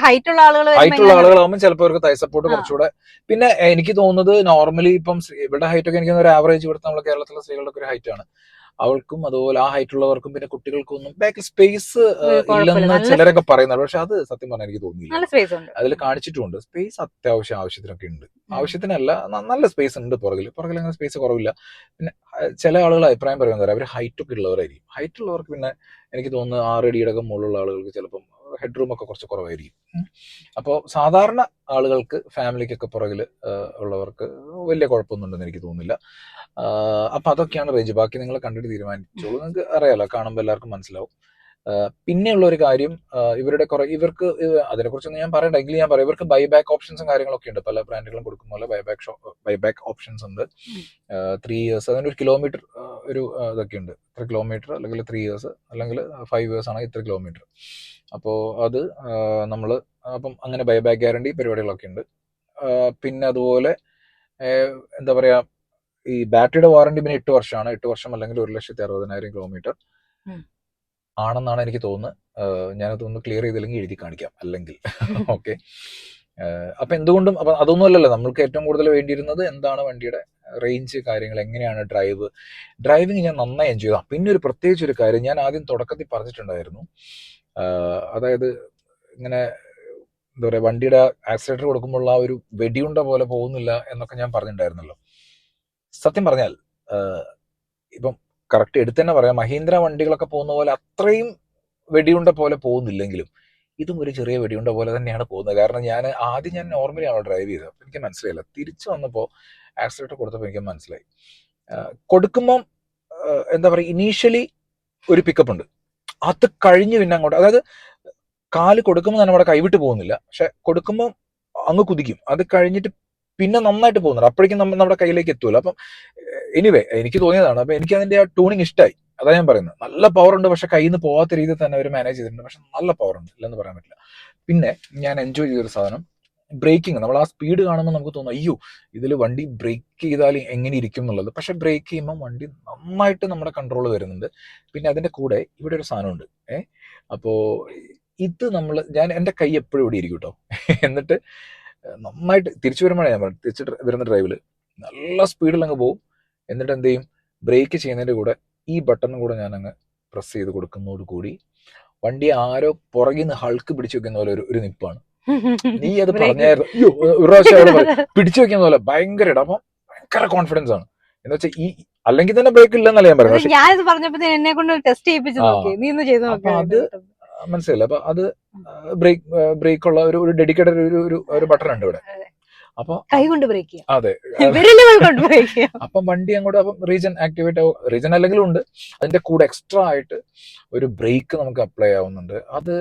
ഹൈറ്റ് ഉള്ള ആളുകളാകുമ്പോൾ ചിലപ്പോൾ അവർക്ക് തൈ സപ്പോർട്ട് കുറച്ചുകൂടെ. പിന്നെ എനിക്ക് തോന്നുന്നത് നോർമലി ഇപ്പം ഇവിടെ ഹൈറ്റ് ഒക്കെ എനിക്ക് ഒരു ആവറേജ് ഇവിടുത്തെ നമ്മുടെ കേരളത്തിലെ സ്ത്രീകളുടെ ഒരു ഹൈറ്റ് ആണ്. അവൾക്കും അതുപോലെ ആ ഹൈറ്റ് ഉള്ളവർക്കും പിന്നെ കുട്ടികൾക്കൊന്നും ബാക്കിൽ സ്പേസ് ഇല്ലെന്ന് ചിലരൊക്കെ പറയുന്നത്. പക്ഷെ അത് സത്യം പറഞ്ഞാൽ എനിക്ക് തോന്നിയില്ല. അതിൽ കാണിച്ചിട്ടുണ്ട് സ്പേസ് ആവശ്യത്തിനൊക്കെ ഉണ്ട്. ആവശ്യത്തിനല്ല, നല്ല സ്പേസ് ഉണ്ട് പുറകിൽ അങ്ങനെ സ്പേസ് കുറവില്ല. പിന്നെ ചില ആളുകൾ അഭിപ്രായം പറയുന്നത് അവർ ഹൈറ്റ് ഒക്കെ ഉള്ളവരായിരിക്കും. ഹൈറ്റ് ഉള്ളവർക്ക് പിന്നെ എനിക്ക് തോന്നുന്നു 6 അടിയുടെ മുകളിലുള്ള ആളുകൾക്ക് ചിലപ്പം ഹെഡ് റൂം ഒക്കെ കുറച്ച് കുറവായിരിക്കും. അപ്പോൾ സാധാരണ ആളുകൾക്ക്, ഫാമിലിക്കൊക്കെ പുറകിൽ ഉള്ളവർക്ക് വലിയ കുഴപ്പമൊന്നുണ്ടെന്ന് എനിക്ക് തോന്നുന്നില്ല. അപ്പൊ അതൊക്കെയാണ് റേഞ്ച്. ബാക്കി നിങ്ങൾ കണ്ടിട്ട് തീരുമാനിച്ചോളൂ. നിങ്ങൾക്ക് അറിയാലോ, കാണുമ്പോൾ എല്ലാവർക്കും മനസ്സിലാവും. പിന്നെയുള്ള ഒരു കാര്യം, ഇവർക്ക് അതിനെക്കുറിച്ചൊന്നും ഞാൻ പറയണ്ട, എങ്കിലും ഞാൻ പറയാം. ഇവർക്ക് ബൈബാക്ക് ഓപ്ഷൻസും കാര്യങ്ങളൊക്കെ ഉണ്ട്. പല ബ്രാൻഡുകളും കൊടുക്കുന്ന പോലെ ബൈബാക്ക് ഓപ്ഷൻസ് ഉണ്ട്. 3 years, അതിന് ഒരു കിലോമീറ്റർ ഒരു ഇതൊക്കെ ഉണ്ട്. 3 കിലോമീറ്റർ അല്ലെങ്കിൽ 3 years, അല്ലെങ്കിൽ 5 years ആണെങ്കിൽ 3 കിലോമീറ്റർ. അപ്പോൾ അത് നമ്മൾ അപ്പം അങ്ങനെ ബൈബാക്ക് ഗ്യാരണ്ടി പരിപാടികളൊക്കെ ഉണ്ട്. പിന്നെ അതുപോലെ എന്താ പറയാ, ഈ ബാറ്ററിയുടെ വാറണ്ടി പിന്നെ 8 വർഷമാണ്. 8 വർഷം അല്ലെങ്കിൽ 1,60,000 കിലോമീറ്റർ ആണെന്നാണ് എനിക്ക് തോന്നുന്നത്. ഞാനത് ഒന്ന് ക്ലിയർ ചെയ്തില്ലെങ്കിൽ എഴുതി കാണിക്കാം അല്ലെങ്കിൽ. ഓക്കെ. അപ്പൊ എന്തുകൊണ്ടും അപ്പൊ അതൊന്നും അല്ലല്ലോ നമ്മൾക്ക് ഏറ്റവും കൂടുതൽ വേണ്ടിയിരുന്നത് എന്താണ് വണ്ടിയുടെ റേഞ്ച്, കാര്യങ്ങൾ, എങ്ങനെയാണ് ഡ്രൈവിംഗ് ഞാൻ നന്നായി എൻജോയ് ചെയ്താൽ. പിന്നെ ഒരു പ്രത്യേകിച്ച് ഒരു കാര്യം ഞാൻ ആദ്യം തുടക്കത്തിൽ പറഞ്ഞിട്ടുണ്ടായിരുന്നു. അതായത് ഇങ്ങനെ എന്താ പറയുക, വണ്ടിയുടെ ആക്സിലേറ്റർ കൊടുക്കുമ്പോൾ ആ ഒരു വെടിയുണ്ട പോലെ പോകുന്നില്ല എന്നൊക്കെ ഞാൻ പറഞ്ഞിട്ടുണ്ടായിരുന്നല്ലോ. സത്യം പറഞ്ഞാൽ ഇപ്പം കറക്റ്റ് എടുത്ത് തന്നെ പറയാം, മഹീന്ദ്ര വണ്ടികളൊക്കെ പോകുന്ന പോലെ അത്രയും വെടിയുണ്ട പോലെ പോകുന്നില്ലെങ്കിലും ഇതും ഒരു ചെറിയ വെടിയുണ്ട പോലെ തന്നെയാണ് പോകുന്നത്. കാരണം ആദ്യം ഞാൻ നോർമലിയാണോ ഡ്രൈവ് ചെയ്തത്, അപ്പം എനിക്ക് മനസ്സിലായില്ല. തിരിച്ചു വന്നപ്പോൾ ആക്സിലേറ്റർ കൊടുത്തപ്പോൾ എനിക്ക് മനസ്സിലായി. കൊടുക്കുമ്പം എന്താ പറയുക, ഇനീഷ്യലി ഒരു പിക്കപ്പ് ഉണ്ട്. അത് കഴിഞ്ഞ് പിന്നെ അങ്ങോട്ട്, അതായത് കാല് കൊടുക്കുമ്പോൾ തന്നെ നമ്മുടെ കൈവിട്ട് പോകുന്നില്ല, പക്ഷെ കൊടുക്കുമ്പോൾ അങ്ങ് കുതിക്കും. അത് കഴിഞ്ഞിട്ട് പിന്നെ നന്നായിട്ട് പോകുന്നുണ്ട്. അപ്പോഴേക്കും നമ്മുടെ കയ്യിലേക്ക് എത്തൂല. അപ്പം എനിവേ എനിക്ക് തോന്നിയതാണ്. അപ്പൊ എനിക്ക് അതിന്റെ ആ ട്യൂണിങ് ഇഷ്ടമായി. അതാ ഞാൻ പറയുന്നത്. നല്ല പവർ ഉണ്ട്, പക്ഷെ കയ്യിൽ നിന്ന് പോകാത്ത രീതിയിൽ തന്നെ അവർ മാനേജ് ചെയ്തിട്ടുണ്ട്. പക്ഷെ നല്ല പവർ ഉണ്ട്, ഇല്ലെന്ന് പറയാൻ പറ്റില്ല. പിന്നെ ഞാൻ എൻജോയ് ചെയ്തൊരു സാധനം ബ്രേക്കിംഗ്. നമ്മൾ ആ സ്പീഡ് കാണുമ്പോൾ നമുക്ക് തോന്നും അയ്യോ ഇതിൽ വണ്ടി ബ്രേക്ക് ചെയ്താൽ എങ്ങനെ ഇരിക്കും എന്നുള്ളത്. പക്ഷെ ബ്രേക്ക് ചെയ്യുമ്പോൾ വണ്ടി നന്നായിട്ട് നമ്മുടെ കൺട്രോൾ വരുന്നുണ്ട്. പിന്നെ അതിന്റെ കൂടെ ഇവിടെ ഒരു സാധനമുണ്ട്. അപ്പോ ഇത് ഞാൻ എൻ്റെ കൈ എപ്പോഴും ഇവിടെ ഇരിക്കും കേട്ടോ. എന്നിട്ട് നന്നായിട്ട് തിരിച്ചു വരുമ്പോഴാണ് ഞാൻ പറഞ്ഞു, തിരിച്ച് വരുന്ന ഡ്രൈവില് നല്ല സ്പീഡിൽ അങ്ങ് പോകും. എന്നിട്ട് എന്ത് ചെയ്യും, ബ്രേക്ക് ചെയ്യുന്നതിന്റെ കൂടെ ഈ ബട്ടണും കൂടെ ഞാൻ അങ്ങ് പ്രസ് ചെയ്ത് കൊടുക്കുന്നതോട് കൂടി വണ്ടി ആരോ പുറകിൽ നിന്ന് ഹൾക്ക് പിടിച്ചു വെക്കുന്ന പോലെ ഒരു നിപ്പാണ്. നീ അത് പറഞ്ഞായിരുന്നു, അയ്യോ ഒരു പ്രാവശ്യം പിടിച്ചു വെക്കുന്ന പോലെ ഭയങ്കര ഇടം. അപ്പൊ ഭയങ്കര കോൺഫിഡൻസ് ആണ്. എന്ന് വെച്ചാൽ ഈ അല്ലെങ്കിൽ തന്നെ ബ്രേക്ക് ഇല്ലെന്നല്ല ഞാൻ പറയുന്നത്. ഞാനിത് പറഞ്ഞപ്പോ എന്നെ കൊണ്ട് ടെസ്റ്റ് ചെയ്യിപ്പിച്ചു നോക്കി, നീ ഒന്ന് ചെയ്ത് നോക്കി. അത് മനസ്സിലായില്ല. അപ്പൊ അത് ബ്രേക്ക് ഉള്ള ഒരു ഡെഡിക്കേറ്റഡ് ഒരു ബട്ടൺ ഉണ്ട് ഇവിടെ. അപ്പൊ കൈ കൊണ്ട് ബ്രേക്ക് ചെയ്യാം. അതെ, കൊണ്ട് ബ്രേക്ക് ചെയ്യാം. അപ്പം വണ്ടി അങ്ങോട്ട് അപ്പം റീജൻ ആക്ടിവേറ്റ് ആവും. റീജൻ അല്ലെങ്കിലും ഉണ്ട്. അതിന്റെ കൂടെ എക്സ്ട്രാ ആയിട്ട് ഒരു ബ്രേക്ക് നമുക്ക് അപ്ലൈ ആവുന്നുണ്ട്. അത്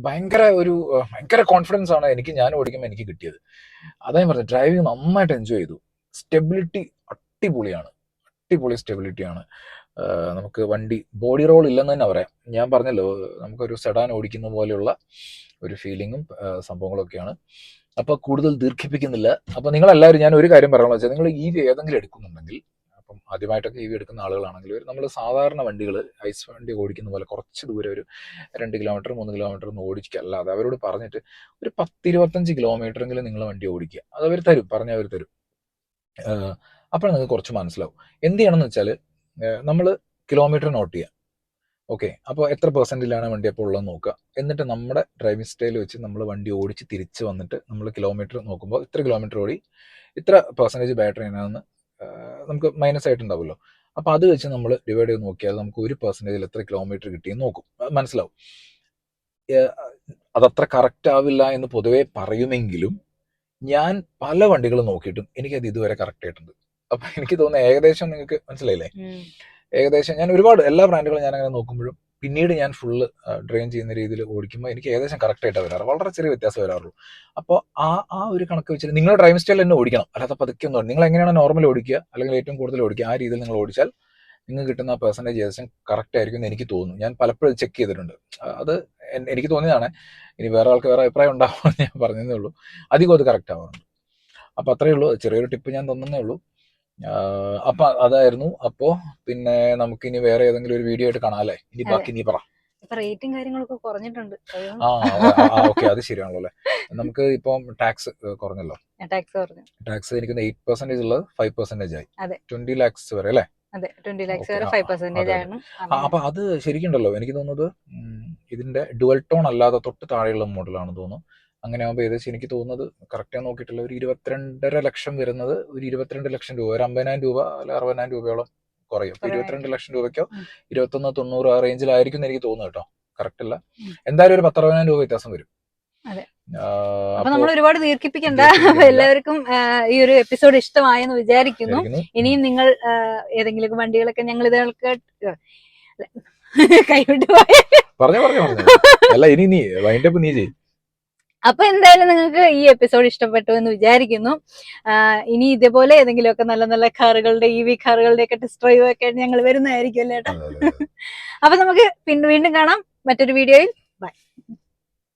ഭയങ്കര കോൺഫിഡൻസ് ആണ് ഞാൻ ഓടിക്കുമ്പോൾ എനിക്ക് കിട്ടിയത്. അതാ ഞാൻ പറഞ്ഞത്, ഡ്രൈവിംഗ് നന്നായിട്ട് എൻജോയ് ചെയ്തു. സ്റ്റെബിലിറ്റി അടിപൊളിയാണ്, അടിപൊളി സ്റ്റെബിലിറ്റിയാണ്. നമുക്ക് വണ്ടി ബോഡി റോൾ ഇല്ലെന്ന് തന്നെ പറയാം. ഞാൻ പറഞ്ഞല്ലോ, നമുക്കൊരു സെഡാൻ ഓടിക്കുന്ന പോലെയുള്ള ഒരു ഫീലിങ്ങും സംഭവങ്ങളൊക്കെയാണ്. അപ്പൊ കൂടുതൽ ദീർഘിപ്പിക്കുന്നില്ല. അപ്പൊ നിങ്ങളെല്ലാവരും, ഞാൻ ഒരു കാര്യം പറയാനുള്ള വെച്ചാൽ, നിങ്ങൾ EV ഏതെങ്കിലും എടുക്കുന്നുണ്ടെങ്കിൽ, അപ്പം ആദ്യമായിട്ടൊക്കെ EV എടുക്കുന്ന ആളുകളാണെങ്കിൽ നമ്മൾ സാധാരണ വണ്ടികൾ ഐസ് വണ്ടി ഓടിക്കുന്ന പോലെ കുറച്ച് ദൂരം ഒരു 2 കിലോമീറ്റർ 3 കിലോമീറ്റർ ഒന്നും ഓടിക്കുക. അല്ലാതെ അവരോട് പറഞ്ഞിട്ട് ഒരു 10-25 കിലോമീറ്ററെങ്കിലും നിങ്ങൾ വണ്ടി ഓടിക്കുക. അത് അവർ തരും, അവർ തരും. അപ്പോൾ നിങ്ങൾക്ക് കുറച്ച് മനസ്സിലാവും. എന്ത് ചെയ്യണമെന്ന് വെച്ചാൽ, നമ്മൾ കിലോമീറ്റർ നോട്ട് ചെയ്യുക. ഓക്കെ, അപ്പോൾ എത്ര പെർസെൻറ്റിലാണ് വണ്ടി അപ്പോൾ ഉള്ളതെന്ന് നോക്കുക. എന്നിട്ട് നമ്മുടെ ഡ്രൈവിംഗ് സ്റ്റൈൽ വെച്ച് നമ്മൾ വണ്ടി ഓടിച്ച് തിരിച്ച് വന്നിട്ട് നമ്മൾ കിലോമീറ്റർ നോക്കുമ്പോൾ ഇത്ര കിലോമീറ്റർ ഓടി ഇത്ര പെർസെൻറ്റേജ് ബാറ്ററി ആണെന്ന് നമുക്ക് മൈനസ് ആയിട്ടുണ്ടാവുമല്ലോ. അപ്പോൾ അത് വെച്ച് നമ്മൾ ഡിവൈഡ് ചെയ്ത് നോക്കിയാൽ നമുക്ക് 1% എത്ര കിലോമീറ്റർ കിട്ടിയെന്ന് നോക്കും, മനസ്സിലാവും. അതത്ര കറക്റ്റ് ആവില്ല എന്ന് പൊതുവേ പറയുമെങ്കിലും ഞാൻ പല വണ്ടികളും നോക്കിയിട്ടും എനിക്കത് ഇതുവരെ കറക്റ്റ് ആയിട്ടുണ്ട്. അപ്പൊ എനിക്ക് തോന്നുന്നു ഏകദേശം നിങ്ങൾക്ക് മനസ്സിലായില്ലേ. ഏകദേശം ഞാൻ ഒരുപാട് എല്ലാ ബ്രാൻഡുകളും ഞാൻ അങ്ങനെ നോക്കുമ്പോഴും പിന്നീട് ഞാൻ ഫുള്ള് ഡ്രെയിൻ ചെയ്യുന്ന രീതിയിൽ ഓടിക്കുമ്പോൾ എനിക്ക് ഏകദേശം കറക്റ്റ് ആയിട്ട് വരാറ്, വളരെ ചെറിയ വ്യത്യാസം വരാറുള്ളൂ. അപ്പോൾ ആ ഒരു കണക്ക് വെച്ചിട്ട് നിങ്ങളുടെ ഡ്രൈവിംഗ് സ്റ്റൈൽ തന്നെ ഓടിക്കണം. അല്ലാതെ പതുക്കെ ഒന്നും നിങ്ങൾ എങ്ങനെയാണ് നോർമൽ ഓടിക്കുക അല്ലെങ്കിൽ ഏറ്റവും കൂടുതൽ ഓടിക്കുക, ആ രീതിയിൽ നിങ്ങൾ ഓടിച്ചാൽ നിങ്ങൾക്ക് കിട്ടുന്ന പെർസെൻറ്റേജ് ഏകദേശം കറക്റ്റ് ആയിരിക്കും എന്ന് എനിക്ക് തോന്നുന്നു. ഞാൻ പലപ്പോഴും ചെക്ക് ചെയ്തിട്ടുണ്ട്. അത് എനിക്ക് തോന്നിയതാണ്. ഇനി വേറെ ആൾക്ക് വേറെ അഭിപ്രായം ഉണ്ടാവുമെന്ന് ഞാൻ പറഞ്ഞതേ ഉള്ളൂ. അധികം അത് കറക്റ്റ് ആവാറുണ്ട്. അപ്പൊ അത്രയേ ഉള്ളൂ, ചെറിയൊരു ടിപ്പ് ഞാൻ തന്നേ ഉള്ളൂ. അപ്പൊ അതായിരുന്നു. അപ്പോ പിന്നെ നമുക്ക് ഇനി വേറെ ഏതെങ്കിലും ഒരു വീഡിയോ ആയിട്ട് കാണാം അല്ലേ? ഇനി ബാക്കി നീ പറ. റേറ്റും കാര്യങ്ങളൊക്കെ കുറഞ്ഞിട്ടുണ്ട്. ഓക്കെ, അത് ശരിയാണല്ലോ അല്ലെ. നമുക്ക് ഇപ്പം ടാക്സ് കുറഞ്ഞല്ലോ. ടാക്സ് എനിക്ക് 8% ഉള്ളത് 5% ആയി. 20 lakhs വരെ അല്ലേ? അതെ, 20 lakhs വരെ 5% ആണ്. അപ്പൊ അത് ശരിക്കുണ്ടല്ലോ. എനിക്ക് തോന്നുന്നത് ഇതിന്റെ ഡുവൽ ടോൺ അല്ലാതെ തൊട്ട് താഴെയുള്ള മോഡലാണെന്ന് തോന്നുന്നു. അങ്ങനെ ആകുമ്പോൾ ഏകദേശം എനിക്ക് തോന്നുന്നത് കറക്റ്റ് നോക്കിയിട്ടുള്ള ഒരു 22.5 ലക്ഷം വരുന്നത് ഒരു 22 ലക്ഷം രൂപ, ഒരു 50,000 രൂപ അല്ലെ 60,000 രൂപയോളം കുറയും. 22 ലക്ഷം രൂപയ്ക്കോ 21-90 ആ റേഞ്ചിലായിരിക്കും എന്ന് എനിക്ക് തോന്നുന്നു കേട്ടോ. കറക്റ്റ് അല്ല, എന്തായാലും ഒരു 10-60,000 രൂപ വ്യത്യാസം വരും. അപ്പൊ നമ്മൾ ഒരുപാട് ദീർഘിപ്പിക്കണ്ട. എല്ലാവർക്കും ഈ ഒരു എപ്പിസോഡ് ഇഷ്ടമായെന്ന് വിചാരിക്കുന്നു. ഇനിയും നിങ്ങൾ ഏതെങ്കിലും വണ്ടികളൊക്കെ ഞങ്ങൾ ഇതൊക്കെ കൈവിട്ട് പറഞ്ഞു അല്ല, ഇനി നീ വൈൻഡപ്പ് നീ ചെയ്യും. അപ്പൊ എന്തായാലും നിങ്ങൾക്ക് ഈ എപ്പിസോഡ് ഇഷ്ടപ്പെട്ടു എന്ന് വിചാരിക്കുന്നു. ഇനി ഇതേപോലെ ഏതെങ്കിലുമൊക്കെ നല്ല നല്ല കാറുകളുടെ EV കാറുകളുടെ ഒക്കെ ടെസ്റ്റ് ഡ്രൈവ് ഒക്കെ ഞങ്ങൾ വരുന്നതായിരിക്കും അല്ലേ ഏട്ടാ? അപ്പൊ നമുക്ക് വീണ്ടും കാണാം മറ്റൊരു വീഡിയോയിൽ.